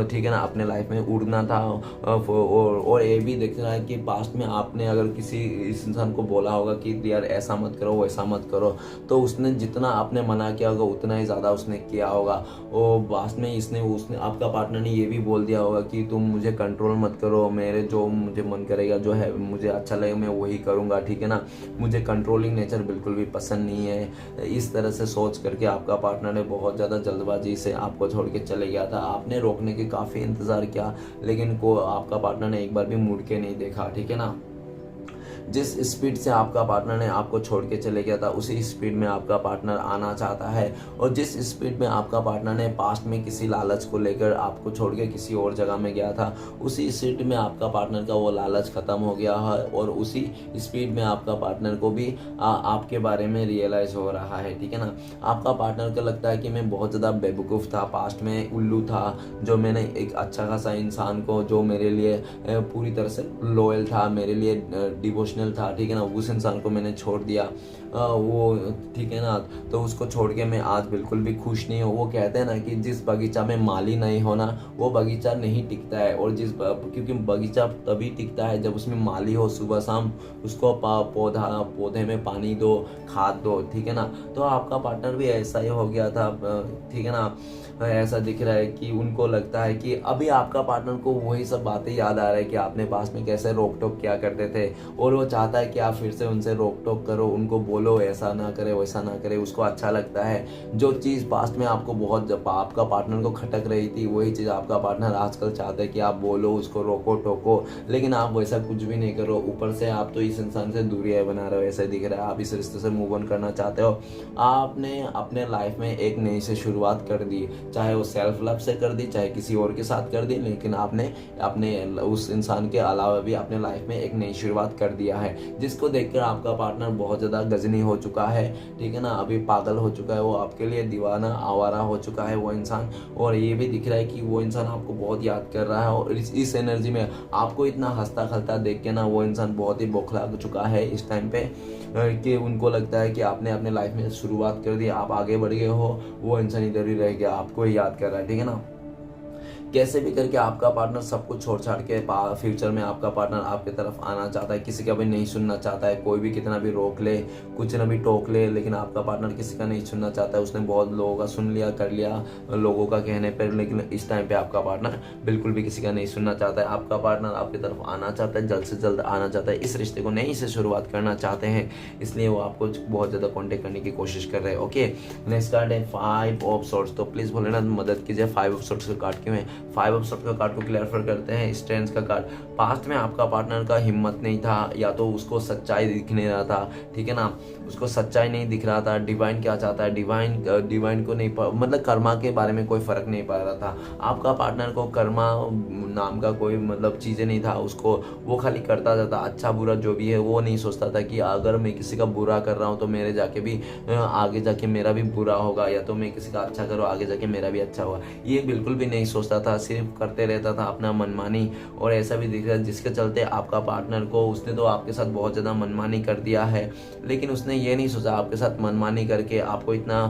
ठीक है ना, अपने लाइफ में उड़ना था। और ये भी देख रहा है कि पास्ट में आपने अगर किसी इस इंसान को बोला होगा कि यार ऐसा मत करो वैसा मत करो, तो उसने जितना आपने मना किया होगा उतना ही ज़्यादा उसने किया होगा। और पास्ट में उसने आपका पार्टनर ने ये भी बोल दिया होगा कि तुम मुझे कंट्रोल मत करो, मेरे जो मुझे मन करेगा, जो है मुझे अच्छा लगेगा मैं वही करूँगा, ठीक है ना, मुझे कंट्रोलिंग नेचर बिल्कुल भी पसंद नहीं है। इस तरह से सोच करके आपका पार्टनर ने बहुत ज़्यादा जल्दबाजी से आपको छोड़ के चले गया था। आपने रोकने के काफ़ी इंतज़ार किया, लेकिन आपका पार्टनर ने एक बार भी मुड़ के नहीं देखा, ठीक है ना। जिस स्पीड से आपका पार्टनर ने आपको छोड़ के चले गया था उसी स्पीड में आपका पार्टनर आना चाहता है। और जिस स्पीड में आपका पार्टनर ने पास्ट में किसी लालच को लेकर आपको छोड़ के किसी और जगह में गया था, उसी स्पीड में आपका पार्टनर का वो लालच खत्म हो गया है। और उसी स्पीड में आपका पार्टनर को भी आपके बारे में रियलाइज़ हो रहा है, ठीक है ना। आपका पार्टनर को लगता है कि मैं बहुत ज़्यादा बेवकूफ़ था, पास्ट में उल्लू था, जो मैंने एक अच्छा खासा इंसान को जो मेरे लिए पूरी तरह से लॉयल था, मेरे लिए डिवोशनल था, ठीक है ना, उस इंसान को मैंने छोड़ दिया वो, ठीक है ना। तो उसको छोड़ के मैं आज बिल्कुल भी खुश नहीं हूँ। वो कहते हैं ना कि जिस बगीचा में माली नहीं होना वो बगीचा नहीं टिकता है, और क्योंकि बगीचा तभी टिकता है जब उसमें माली हो। सुबह शाम उसको पौधे में पानी दो, खाद दो, ठीक है ना। तो आपका पार्टनर भी ऐसा ही हो गया था, ठीक है ना। ऐसा दिख रहा है कि उनको लगता है कि अभी आपका पार्टनर को वही सब बातें याद आ रहा है कि आपने पास में कैसे रोक टोक किया करते थे, और वो चाहता है कि आप फिर से उनसे रोक टोक करो, उनको बोलो ऐसा ना करे वैसा ना करे। उसको अच्छा लगता है जो चीज़ पास्ट में आपको बहुत, जब आपका पार्टनर को खटक रही थी, वही चीज़ आपका पार्टनर आजकल चाहता है कि आप बोलो, उसको रोको टोको, लेकिन आप वैसा कुछ भी नहीं करो। ऊपर से आप तो इस इंसान से दूरियां बना रहे हो, ऐसा दिख रहा है। आप इस रिश्ते से मूव ऑन करना चाहते हो। आपने अपने लाइफ में एक नई से शुरुआत कर दी, चाहे वो सेल्फ लव से कर दी, चाहे किसी और के साथ कर दी, लेकिन आपने अपने उस इंसान के अलावा भी अपने लाइफ में एक नई शुरुआत कर दिया है, जिसको देखकर आपका पार्टनर बहुत ज़्यादा गजनी हो चुका है, ठीक है ना, अभी पागल हो चुका है, वो आपके लिए दीवाना आवारा हो चुका है वो इंसान। और ये भी दिख रहा है कि वो इंसान आपको बहुत याद कर रहा है, और इस एनर्जी में आपको इतना हंसता खलता देख के ना वो इंसान बहुत ही बौखला चुका है इस टाइम पे, कि उनको लगता है कि आपने अपने लाइफ में शुरुआत कर दी, आप आगे बढ़ गए हो, वो इंसान इधर ही रह गया, आपको ही याद कर रहा है, ठीक है ना। कैसे भी करके आपका पार्टनर सब कुछ छोड़ छाड़ के फ्यूचर में आपका पार्टनर आपकी तरफ आना चाहता है, किसी का भी नहीं सुनना चाहता है। कोई भी कितना भी रोक ले, कुछ ना भी टोक ले, लेकिन आपका पार्टनर किसी का नहीं सुनना चाहता है। उसने बहुत लोगों का सुन लिया, कर लिया लोगों का कहने पर, लेकिन इस टाइम पे आपका पार्टनर बिल्कुल भी किसी का नहीं सुनना चाहता है। आपका पार्टनर आपकी तरफ आना चाहता है, जल्द से जल्द आना चाहता है, इस रिश्ते को नई से शुरुआत करना चाहते हैं, इसलिए वो आपको बहुत ज़्यादा कॉन्टेक्ट करने की कोशिश कर रहे हैं। ओके, नेक्स्ट कार्ड है 5 ऑफ सोर्ट्स। तो प्लीज़ भोलेनाथ मदद कीजिए, 5 ऑफ सोर्ट्स का कार्ड क्यों है। 5 ऑफ सोर्ट्स का कार्ड को क्लैरिफाई करते हैं। स्ट्रेंथ का कार्ड, पास्ट में आपका पार्टनर का हिम्मत नहीं था, या तो उसको सच्चाई दिख नहीं रहा था, ठीक है ना, उसको सच्चाई नहीं दिख रहा था। डिवाइन क्या चाहता है, डिवाइन को नहीं मतलब कर्मा के बारे में कोई फर्क नहीं पड़ रहा था। आपका पार्टनर को कर्मा नाम का कोई मतलब चीज़ें नहीं था, उसको वो खाली करता जाता, अच्छा बुरा जो भी है वो नहीं सोचता था कि अगर मैं किसी का बुरा कर रहा हूँ तो मेरे जाके भी आगे जाके मेरा भी बुरा होगा, या तो मैं किसी का अच्छा करूँ आगे जाके मेरा भी अच्छा होगा, ये बिल्कुल भी नहीं सोचता था, सिर्फ करते रहता था अपना मनमानी। और ऐसा भी दिख रहा है जिसके चलते आपका पार्टनर को, उसने तो आपके साथ बहुत ज़्यादा मनमानी कर दिया है, लेकिन उसने ये नहीं सोचा आपके साथ मनमानी करके, आपको इतना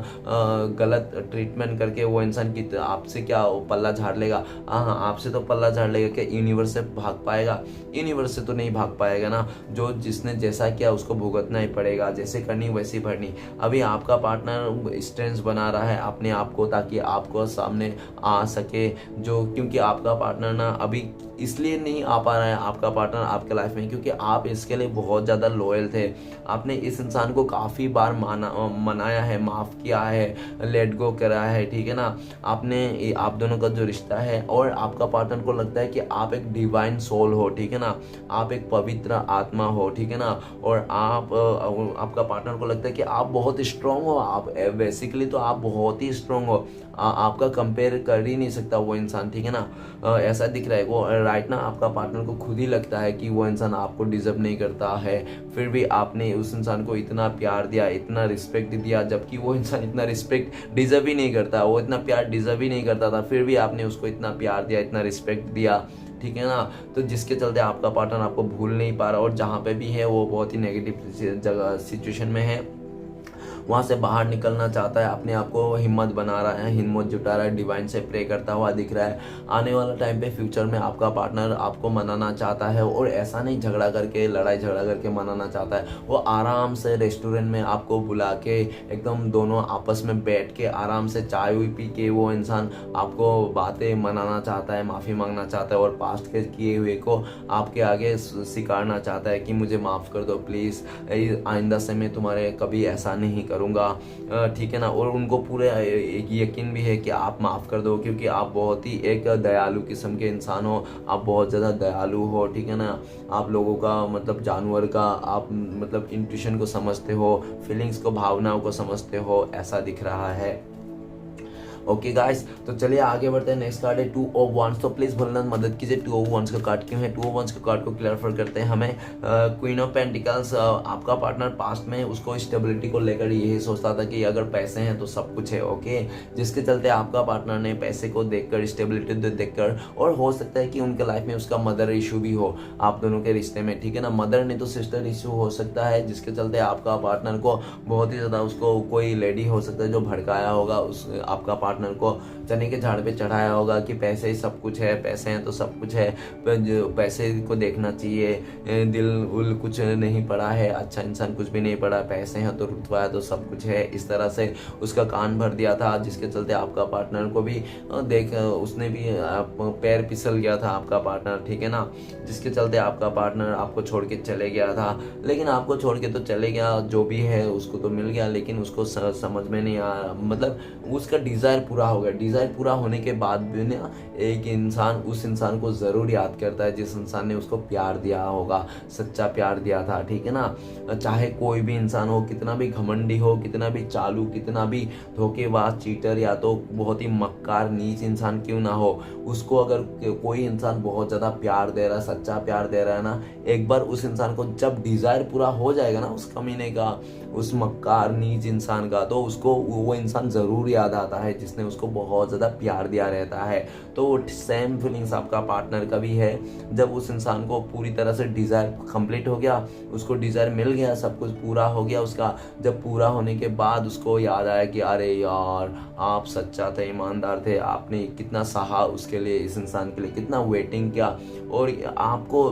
गलत ट्रीटमेंट करके वो इंसान की आपसे क्या पल्ला झाड़ लेगा। हाँ, आपसे तो पल्ला झाड़ लेगा, कि यूनिवर्स से भाग पाएगा, यूनिवर्स से तो नहीं भाग पाएगा ना। जो जिसने जैसा किया उसको भुगतना ही पड़ेगा, जैसे करनी वैसी भरनी। अभी आपका पार्टनर स्ट्रेंथ बना रहा है अपने आप को, ताकि आपको सामने आ सके, जो क्योंकि आपका पार्टनर ना अभी इसलिए नहीं आ पा रहा है आपका पार्टनर आपके लाइफ में, क्योंकि आप इसके लिए बहुत ज़्यादा लॉयल थे। आपने इस इंसान को काफ़ी बार मनाया है, माफ़ किया है, लेट गो करा है, ठीक है ना। आपने आप दोनों का जो रिश्ता है, और आपका पार्टनर को लगता है कि आप एक डिवाइन सोल हो, ठीक है ना, आप एक पवित्र आत्मा हो, ठीक है ना। और आपका पार्टनर को लगता है कि आप बहुत स्ट्रांग हो, आप बेसिकली तो आप बहुत ही स्ट्रांग हो, आपका कंपेयर कर ही नहीं सकता वो इंसान, ठीक है ना। ऐसा दिख रहा है वो राइट ना। आपका पार्टनर को खुद ही लगता है कि वो इंसान आपको डिजर्व नहीं करता है, फिर भी आपने उस इंसान को इतना प्यार दिया, इतना रिस्पेक्ट दिया, जबकि वो इंसान इतना रिस्पेक्ट डिजर्व ही नहीं करता, वो इतना प्यार डिजर्व ही नहीं करता था, फिर भी आपने उसको इतना प्यार दिया, इतना रिस्पेक्ट दिया, ठीक है ना। तो जिसके चलते आपका पार्टनर आपको भूल नहीं पा रहा, और जहाँ पे भी है वो बहुत ही नेगेटिव जगह सिचुएशन में है, वहाँ से बाहर निकलना चाहता है, अपने आप को हिम्मत बना रहा है, हिम्मत जुटा रहा है, डिवाइन से प्रे करता हुआ दिख रहा है। आने वाला टाइम पे फ्यूचर में आपका पार्टनर आपको मनाना चाहता है, और ऐसा नहीं झगड़ा करके, लड़ाई झगड़ा करके मनाना चाहता है। वो आराम से रेस्टोरेंट में आपको बुला के, एकदम दोनों आपस में बैठ के आराम से चाय पी के वो इंसान आपको बातें मनाना चाहता है, माफ़ी मांगना चाहता है, और पास्ट के किए हुए को आपके आगे स्वीकारना चाहता है कि मुझे माफ़ कर दो प्लीज़, आइंदा से मैं तुम्हारे कभी ऐसा नहीं करूँगा, ठीक है ना। और उनको पूरे यकीन भी है कि आप माफ़ कर दो, क्योंकि आप बहुत ही एक दयालु किस्म के इंसान हो, आप बहुत ज़्यादा दयालु हो, ठीक है ना। आप लोगों का मतलब जानवर का आप मतलब इंट्यूशन को समझते हो, फीलिंग्स को, भावनाओं को समझते हो, ऐसा दिख रहा है। ओके गाइस, तो चलिए आगे बढ़ते हैं। नेक्स्ट कार्ड है 2 ऑफ वांड्स। तो प्लीज भोलेनाथ मदद कीजिए, 2 ऑफ वांड्स का कार्ड क्यों है। 2 ऑफ वांड्स का कार्ड को क्लैरिफाई करते हैं हमें। क्वीन ऑफ पेंटिकल्स, आपका पार्टनर पास्ट में उसको स्टेबिलिटी को लेकर यही सोचता था कि अगर पैसे हैं तो सब कुछ है, ओके। जिसके चलते आपका पार्टनर ने पैसे को देखकर, स्टेबिलिटी देखकर, और हो सकता है कि उनके लाइफ में उसका मदर इशू भी हो आप दोनों के रिश्ते में, ठीक है ना। मदर नहीं तो सिस्टर इशू हो सकता है, जिसके चलते आपका पार्टनर को बहुत ही ज़्यादा, उसको कोई लेडी हो सकता है जो भड़काया होगा, उस आपका पार्टनर पार्टनर को चने के झाड़ पे चढ़ाया होगा कि पैसे ही सब कुछ है, पैसे हैं तो सब कुछ है, पैसे को देखना चाहिए, दिल उल कुछ नहीं पड़ा है, अच्छा इंसान कुछ भी नहीं पड़ा, पैसे हैं तो रुतबा है तो सब कुछ है, इस तरह से उसका कान भर दिया था, जिसके चलते आपका पार्टनर को भी उसने भी पैर फिसल गया था आपका पार्टनर, ठीक है ना, जिसके चलते आपका पार्टनर आपको छोड़ के चले गया था। लेकिन आपको छोड़ के तो चले गया, जो भी है उसको तो मिल गया, लेकिन उसको समझ में नहीं आया, मतलब उसका डिज़ायर पूरा हो गया। डिज़ायर पूरा होने के बाद भी ना एक इंसान उस इंसान को ज़रूर याद करता है जिस इंसान ने उसको प्यार दिया होगा, सच्चा प्यार दिया था, ठीक है ना। चाहे कोई भी इंसान हो, कितना भी घमंडी हो, कितना भी चालू, कितना भी धोखेबाज, चीटर या तो बहुत ही मक्कार नीच इंसान क्यों ना हो, उसको अगर कोई इंसान बहुत ज़्यादा प्यार दे रहा है, सच्चा प्यार दे रहा है ना, एक बार उस इंसान को जब डिज़ायर पूरा हो जाएगा ना उस कमीने का, उस मक्कार नीच इंसान का, तो उसको वो इंसान ज़रूर याद आता है जिसने उसको बहुत ज़्यादा प्यार दिया रहता है। तो सेम फीलिंग्स आपका पार्टनर का भी है। जब उस इंसान को पूरी तरह से डिज़ायर कंप्लीट हो गया, उसको डिज़ायर मिल गया, सब कुछ पूरा हो गया उसका, जब पूरा होने के बाद उसको याद आया कि अरे यार आप सच्चा थे, ईमानदार थे, आपने कितना सहा उसके लिए, इस इंसान के लिए कितना वेटिंग किया, और आपको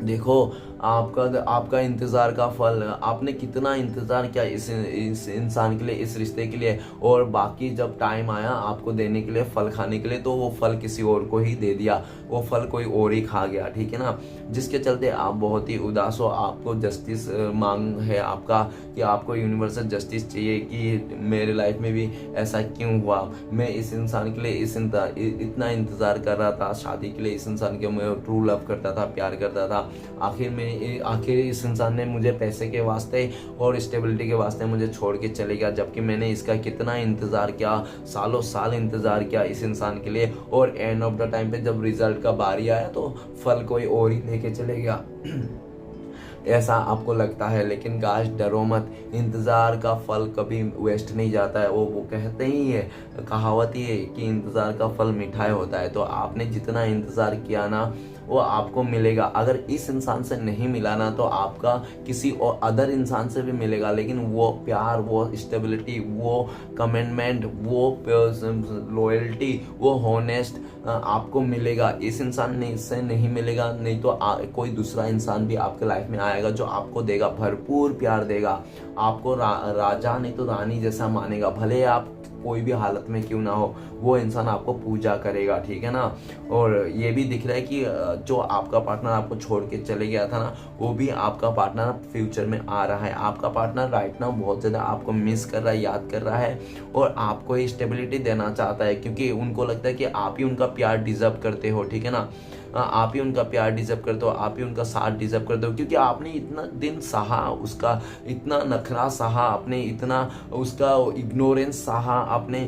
देखो आपका इंतज़ार का फल, आपने कितना इंतज़ार किया इस इंसान के लिए, इस रिश्ते के लिए, और बाकी जब टाइम आया आपको देने के लिए, फल खाने के लिए, तो वो फल किसी और को ही दे दिया, वो फल कोई और ही खा गया, ठीक है ना। जिसके चलते आप बहुत ही उदास हो, आपको जस्टिस मांग है आपका कि आपको यूनिवर्सल जस्टिस चाहिए कि मेरे लाइफ में भी ऐसा क्यों हुआ, मैं इस इंसान के लिए इतना इंतज़ार कर रहा था, शादी के लिए इस इंसान के मैं ट्रू लव करता था, प्यार करता था, आखिर इस इंसान ने मुझे पैसे के वास्ते और स्टेबिलिटी के वास्ते मुझे छोड़ के चले गया, जबकि मैंने इसका कितना इंतज़ार किया, सालों साल इंतज़ार किया इस इंसान के लिए, और एंड ऑफ द टाइम पे जब रिजल्ट का बारी आया तो फल कोई और ही लेके चले गया। ऐसा आपको लगता है, लेकिन गाइस डरो मत, इंतज़ार का फल कभी वेस्ट नहीं जाता है। वो कहते ही है, कहावत ही है कि इंतज़ार का फल मिठाई होता है। तो आपने जितना इंतज़ार किया ना वो आपको मिलेगा। अगर इस इंसान से नहीं मिला ना तो आपका किसी और अदर इंसान से भी मिलेगा, लेकिन वो प्यार, वो स्टेबिलिटी, वो कमिटमेंट, वो लॉयल्टी, वो हॉनेस्ट आपको मिलेगा। इस इंसान ने इससे नहीं मिलेगा, नहीं तो कोई दूसरा इंसान भी आपके लाइफ में आएगा जो आपको देगा, भरपूर प्यार देगा, आपको राजा नहीं तो रानी जैसा मानेगा, भले आप कोई भी हालत में क्यों ना हो, वो इंसान आपको पूजा करेगा, ठीक है ना। और ये भी दिख रहा है कि जो आपका पार्टनर आपको छोड़ के चले गया था ना, वो भी आपका पार्टनर फ्यूचर में आ रहा है। आपका पार्टनर राइट नाउ बहुत ज़्यादा आपको मिस कर रहा है, याद कर रहा है, और आपको स्टेबिलिटी देना चाहता है, क्योंकि उनको लगता है कि आप ही उनका प्यार डिजर्व करते हो, ठीक है ना। आप ही उनका प्यार डिजर्व करते हो, आप ही उनका साथ डिजर्व करते हो, क्योंकि आपने इतना दिन सहा, उसका इतना नखरा सहा, आपने इतना उसका इग्नोरेंस सहा, आपने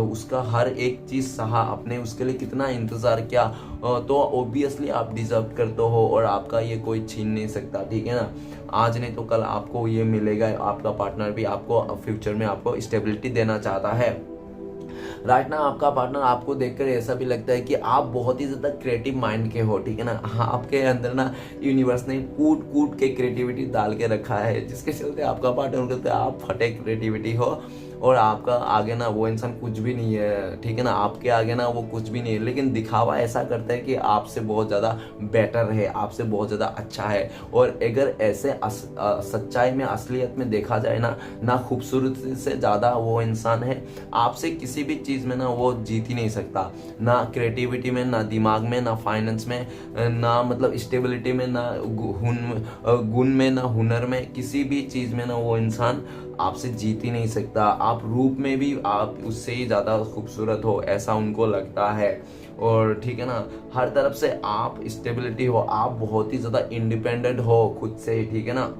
उसका हर एक चीज़ सहा, आपने उसके लिए कितना इंतज़ार किया, तो ऑब्वियसली आप डिजर्व करते हो, और आपका ये कोई छीन नहीं सकता, ठीक है ना। आज नहीं तो कल आपको ये मिलेगा। आपका पार्टनर भी आपको फ्यूचर में आपको स्टेबिलिटी देना चाहता है। राइट ना आपका पार्टनर आपको देखकर ऐसा भी लगता है कि आप बहुत ही ज़्यादा क्रिएटिव माइंड के हो, ठीक है ना। हाँ, आपके अंदर ना यूनिवर्स ने कूट कूट के क्रिएटिविटी डाल के रखा है, जिसके चलते आपका पार्टनर कहते हैं आप फटे क्रिएटिविटी हो, और आपका आगे ना वो इंसान कुछ भी नहीं है, ठीक है ना। आपके आगे ना वो कुछ भी नहीं है, लेकिन दिखावा ऐसा करता है कि आपसे बहुत ज़्यादा बेटर है, आपसे बहुत ज़्यादा अच्छा है। और अगर ऐसे सच्चाई में, असलियत में देखा जाए ना खूबसूरती से ज़्यादा वो इंसान है। आपसे किसी भी चीज़ में ना वो जीत ही नहीं सकता, ना क्रिएटिविटी में, ना दिमाग में, ना फाइनेंस में, ना मतलब स्टेबिलिटी में, ना गुण में, ना हुनर में, किसी भी चीज़ में ना वो इंसान आपसे जीत ही नहीं सकता। आप रूप में भी आप उससे ही ज़्यादा खूबसूरत हो, ऐसा उनको लगता है। और ठीक है ना, हर तरफ से आप स्टेबिलिटी हो, आप बहुत ही ज़्यादा इंडिपेंडेंट हो खुद से, ठीक है ना,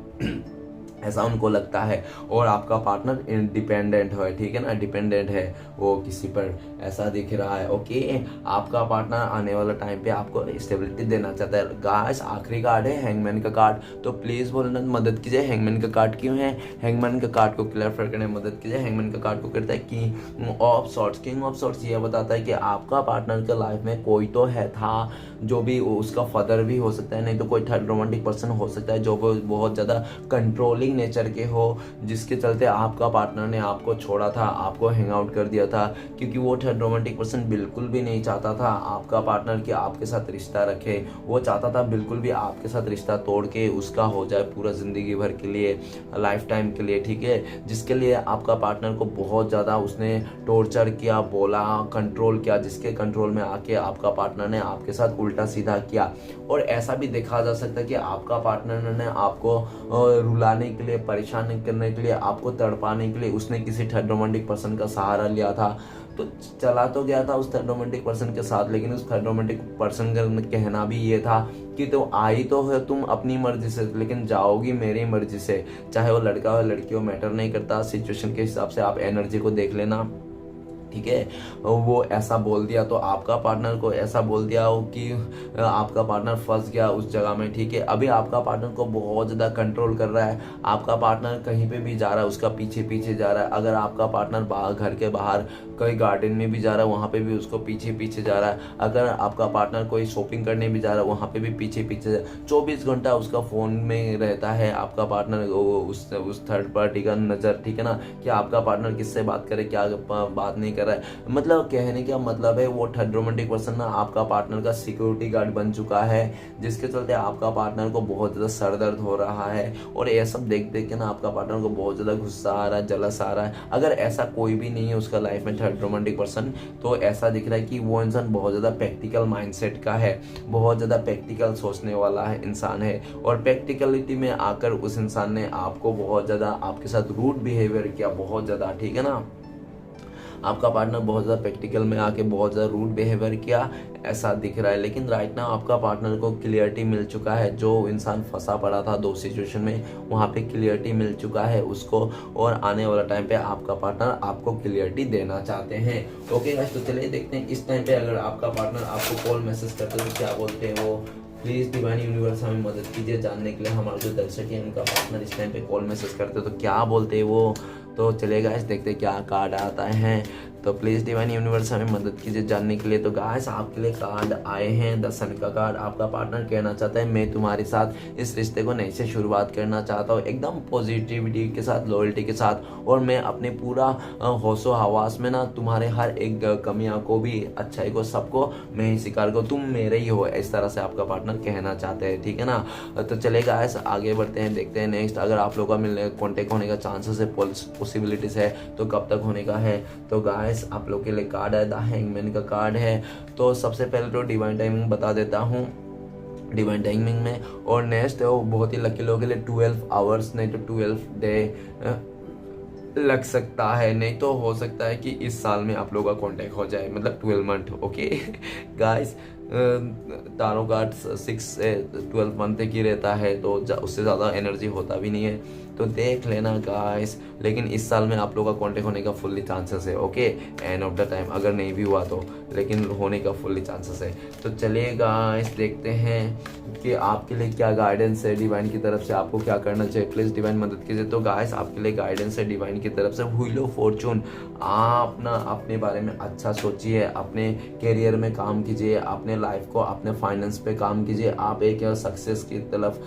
ऐसा उनको लगता है। और आपका पार्टनर इंडिपेंडेंट है, ठीक है ना, डिपेंडेंट है वो किसी पर, ऐसा दिख रहा है। ओके, आपका पार्टनर आने वाला टाइम पे आपको स्टेबिलिटी देना चाहता है। गाइस, आखिरी कार्ड है हैंगमैन का कार्ड, तो प्लीज़ बोलना मदद कीजिए। हैंगमैन का कार्ड क्यों है? हैंगमैन का कार्ड को क्लियर करने में मदद कीजिए। हैंगमैन का कार्ड को करता है king of sorts. King of sorts ये बताता है कि आपका पार्टनर के लाइफ में कोई तो है था, जो भी उसका फादर भी हो सकता है, नहीं तो कोई थर्ड रोमांटिक पर्सन हो सकता है, जो बहुत ज़्यादा कंट्रोलिंग डिमांडिंग नेचर के हो, जिसके चलते आपका पार्टनर ने आपको छोड़ा था, आपको हैंग आउट कर दिया था, क्योंकि वो थर्ड रोमांटिक पर्सन बिल्कुल भी नहीं चाहता था आपका पार्टनर कि आपके साथ रिश्ता रखे। वो चाहता था बिल्कुल भी आपके साथ रिश्ता तोड़ के उसका हो जाए पूरा ज़िंदगी भर के लिए, लाइफ टाइम के लिए, ठीक है। जिसके लिए आपका पार्टनर को बहुत ज़्यादा उसने टॉर्चर किया, बोला, कंट्रोल किया, जिसके कंट्रोल में आके आपका पार्टनर ने आपके साथ उल्टा सीधा किया। और ऐसा भी देखा जा सकता है कि आपका पार्टनर ने आपको रुलाने के लिए, परेशान करने के लिए, आपको तड़पाने के लिए उसने किसी थर्ड रोमांटिक पर्सन का सहारा लिया था। तो चला तो गया था उस थर्ड रोमांटिक पर्सन के साथ, लेकिन उस थर्ड रोमांटिक पर्सन का कहना भी ये था कि तो आई तो है तुम अपनी मर्जी से, लेकिन जाओगी मेरी मर्जी से। चाहे वो लड़का हो लड़की हो, मैटर नहीं करता, सिचुएशन के हिसाब से आप एनर्जी को देख लेना, ठीक है। वो ऐसा बोल दिया तो आपका पार्टनर को ऐसा बोल दिया हो कि आपका पार्टनर फंस गया उस जगह में, ठीक है। अभी आपका पार्टनर को बहुत ज़्यादा कंट्रोल कर रहा है। आपका पार्टनर कहीं पे भी जा रहा है उसका पीछे पीछे जा रहा है। अगर आपका पार्टनर बाहर, घर के बाहर कोई गार्डन में भी जा रहा है वहाँ पे भी उसको पीछे पीछे जा रहा है। अगर आपका पार्टनर कोई शॉपिंग करने भी जा रहा है वहाँ पे भी पीछे पीछे 24 घंटा उसका फ़ोन में रहता है आपका पार्टनर, उस थर्ड पार्टी का नज़र, ठीक है ना, कि आपका पार्टनर किससे बात करे, क्या बात नहीं कर रहा है। मतलब कहने का मतलब है वो थर्ड रोमांटिक पर्सन ना आपका पार्टनर का सिक्योरिटी गार्ड बन चुका है, जिसके चलते आपका पार्टनर को बहुत ज़्यादा सर दर्द हो रहा है। और ये सब देख देख के ना आपका पार्टनर को बहुत ज़्यादा गुस्सा आ रहा है, जलस आ रहा है। अगर ऐसा कोई भी नहीं है उसका लाइफ में थर्ड रोमांटिक पर्सन, तो ऐसा दिख रहा है कि वो इंसान बहुत ज़्यादा प्रैक्टिकल माइंडसेट का है, बहुत ज़्यादा प्रैक्टिकल सोचने वाला है इंसान है। और प्रैक्टिकलिटी में आकर उस इंसान ने आपको बहुत ज़्यादा आपके साथ रूड बिहेवियर किया, बहुत ज़्यादा, ठीक है ना। आपका पार्टनर बहुत ज़्यादा प्रैक्टिकल में आके बहुत ज़्यादा रूड बिहेवियर किया, ऐसा दिख रहा है। लेकिन राइट नाउ आपका पार्टनर को क्लियरिटी मिल चुका है। जो इंसान फंसा पड़ा था दो सिचुएशन में, वहाँ पे क्लियरिटी मिल चुका है उसको, और आने वाला टाइम पे आपका पार्टनर आपको क्लियरिटी देना चाहते हैं। ओके गाइस, तो चलिए देखते हैं इस टाइम पे अगर आपका पार्टनर आपको कॉल मैसेज करते तो क्या बोलते हैं वो। प्लीज़ डिवाइन यूनिवर्स हमें मदद कीजिए जानने के लिए हमारे जो दर्शक हैं उनका पार्टनर इस टाइम पे कॉल मैसेज करते तो क्या बोलते हैं वो। तो चलेगा गाइस देखते क्या कार्ड आता है। तो प्लीज़ डिवाइन यूनिवर्स हमें मदद कीजिए जानने के लिए। तो गाइस आपके लिए कार्ड आए हैं द सन का कार्ड। आपका पार्टनर कहना चाहता है मैं तुम्हारे साथ इस रिश्ते को नए से शुरुआत करना चाहता हूँ, एकदम पॉजिटिविटी के साथ, लॉयल्टी के साथ, और मैं अपने पूरा होशो हवास में ना तुम्हारे हर एक कमियां को भी, अच्छाई को, सबको मैं ही स्वीकार करूँ, तुम मेरे ही हो, इस तरह से आपका पार्टनर कहना चाहते हैं, ठीक है ना। तो चलेगा गाइस आगे बढ़ते हैं, देखते हैं नेक्स्ट। अगर आप लोगों का मिलने कॉन्टेक्ट होने का चांसेस है, पॉसिबिलिटीज है, तो कब तक होने का है। तो गाइस आप लोग के लिए कार्ड है द हैंगमैन का कार्ड है। तो सबसे पहले तो डिवाइन टाइमिंग बता देता हूँ डिवाइन टाइमिंग में, और नेक्स्ट वो बहुत ही लकी लोगों के लिए 12 आवर्स नहीं तो 12 डे लग सकता है, नहीं तो हो सकता है कि इस साल में आप लोगों का कांटेक्ट हो जाए, मतलब 12 मंथ। ओके गाइस, तारों का 6 से 12 मंथ तक ही रहता है, तो उससे ज़्यादा एनर्जी होता भी नहीं है, तो देख लेना गाइस। लेकिन इस साल में आप लोगों का कांटेक्ट होने का फुल्ली चांसेस है। Okay, end of the time अगर नहीं भी हुआ तो, लेकिन होने का फुल्ली चांसेस है। तो चलिए गाइस देखते हैं कि आपके लिए क्या गाइडेंस है डिवाइन की तरफ से, आपको क्या करना चाहिए। प्लीज़ डिवाइन मदद कीजिए। तो गाइस आपके लिए गाइडेंस है डिवाइन की तरफ से व्हील ऑफ फॉर्चून। आप ना अपने बारे में अच्छा सोचिए, अपने करियर में काम कीजिए, अपने लाइफ को, अपने फाइनेंस पे काम कीजिए, आप एक सक्सेस की तरफ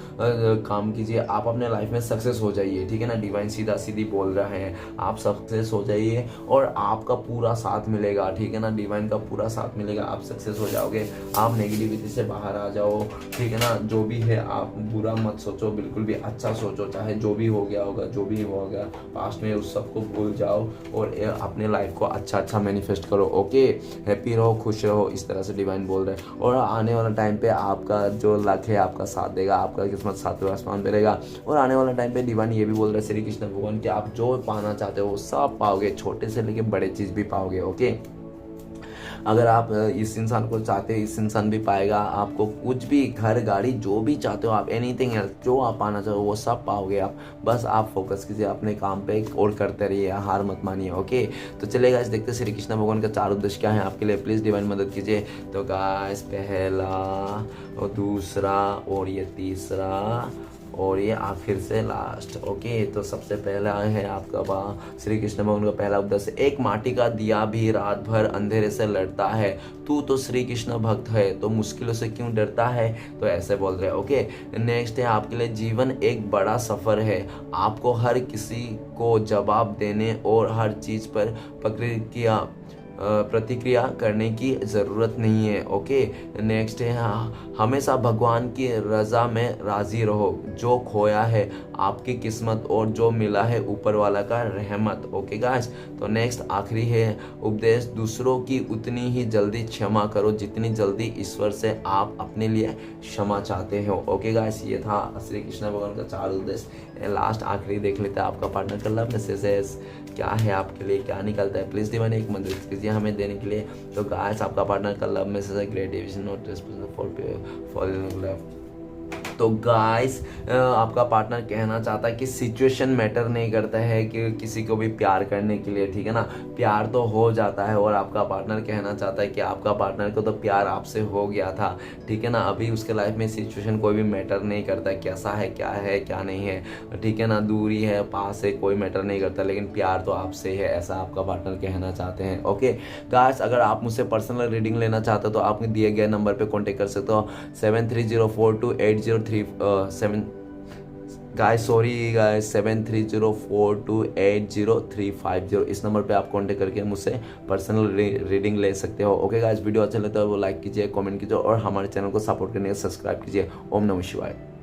काम कीजिए, आप अपने लाइफ में सक्सेस हो जाइए, ठीक है ना। डिवाइन सीधा सीधी बोल रहे हैं, आप सक्सेस हो जाइए और आपका पूरा साथ मिलेगा, ठीक है ना। डिवाइन का पूरा साथ मिलेगा, आप सक्सेस हो जाओगे। आप नेगेटिविटी से बाहर आ जाओ, ठीक है ना। जो भी है आप बुरा मत सोचो, बिल्कुल भी अच्छा सोचो, चाहे जो भी हो गया होगा, जो भी हो गया पास्ट में उस सबको भूल जाओ और अपने लाइफ को अच्छा अच्छा मैनिफेस्ट करो। ओके, हैप्पी रहो, खुश रहो, इस तरह से डिवाइन बोल रहे हैं। और आने वाला टाइम पे आपका जो लक है आपका साथ देगा, आपका किस्मत सातवें आसमान पे रहेगा। और आने वाला टाइम पे डिवाइन ये भी बोल रहे हैं श्री कृष्ण भगवान कि आप जो पाना चाहते हो वो सब पाओगे, छोटे से लेके बड़े चीज़ भी पाओगे। ओके, अगर आप इस इंसान को चाहते हो इस इंसान भी पाएगा, आपको कुछ भी, घर गाड़ी जो भी चाहते हो आप, एनीथिंग एल्स जो आप पाना चाहो वो सब पाओगे आप। बस आप फोकस कीजिए अपने काम पे और करते रहिए, हार मत मानिए। ओके, तो चलेगा इस देखते श्री कृष्ण भगवान का 4 उद्देश्य क्या है आपके लिए। प्लीज़ डिवाइन मदद कीजिए। तो गाइस पहला और दूसरा और ये तीसरा और ये आखिर से लास्ट। ओके, तो सबसे पहला है आपका श्री कृष्ण भगवान का पहला उपदेश, एक माटी का दिया भी रात भर अंधेरे से लड़ता है, तू तो श्री कृष्ण भक्त है तो मुश्किलों से क्यों डरता है, तो ऐसे बोल रहे हैं। ओके, नेक्स्ट है आपके लिए, जीवन एक बड़ा सफर है, आपको हर किसी को जवाब देने और हर चीज पर प्रतिक्रिया करने की ज़रूरत नहीं है। ओके, नेक्स्ट है हमेशा भगवान की रज़ा में राज़ी रहो, जो खोया है आपकी किस्मत और जो मिला है ऊपर वाला का रहमत। ओके गाइस, तो नेक्स्ट आखिरी है उपदेश, दूसरों की उतनी ही जल्दी क्षमा करो जितनी जल्दी ईश्वर से आप अपने लिए क्षमा चाहते हो। ओके गाइस, ये था श्री कृष्ण भगवान का 4 उपदेश। लास्ट आखिरी देख लेते हैं आपका पार्टनर का लव मैसेजेस क्या है, आपके लिए क्या निकलता है। प्लीज दीवाने एक मदद कीजिए हमें देने के लिए। तो गाइस, आपका पार्टनर का लव मैसेज है, great division not responsible for love. तो गाइस, आपका पार्टनर कहना चाहता है कि सिचुएशन मैटर नहीं करता है कि किसी को भी प्यार करने के लिए, ठीक है ना, प्यार तो हो जाता है। और आपका पार्टनर कहना चाहता है कि आपका पार्टनर को तो प्यार आपसे हो गया था, ठीक है ना, अभी उसके लाइफ में सिचुएशन कोई भी मैटर नहीं करता, कैसा है क्या नहीं है, ठीक है ना, दूरी है पास है कोई मैटर नहीं करता, लेकिन प्यार तो आपसे है, ऐसा आपका पार्टनर कहना चाहते हैं। ओके गाइस, अगर आप मुझसे पर्सनल रीडिंग लेना चाहते हो तो आप दिए गए नंबर पे कॉन्टेक्ट कर सकते हो 73042803 गाइस, सॉरी गाइस, 7304280350। इस नंबर पे आप कांटेक्ट करके मुझसे पर्सनल रीडिंग ले सकते हो। ओके गाइस, वीडियो अच्छा लगता है वो लाइक कीजिए, कमेंट कीजिए और हमारे चैनल को सपोर्ट करने के सब्सक्राइब कीजिए। ओम नमः शिवाय।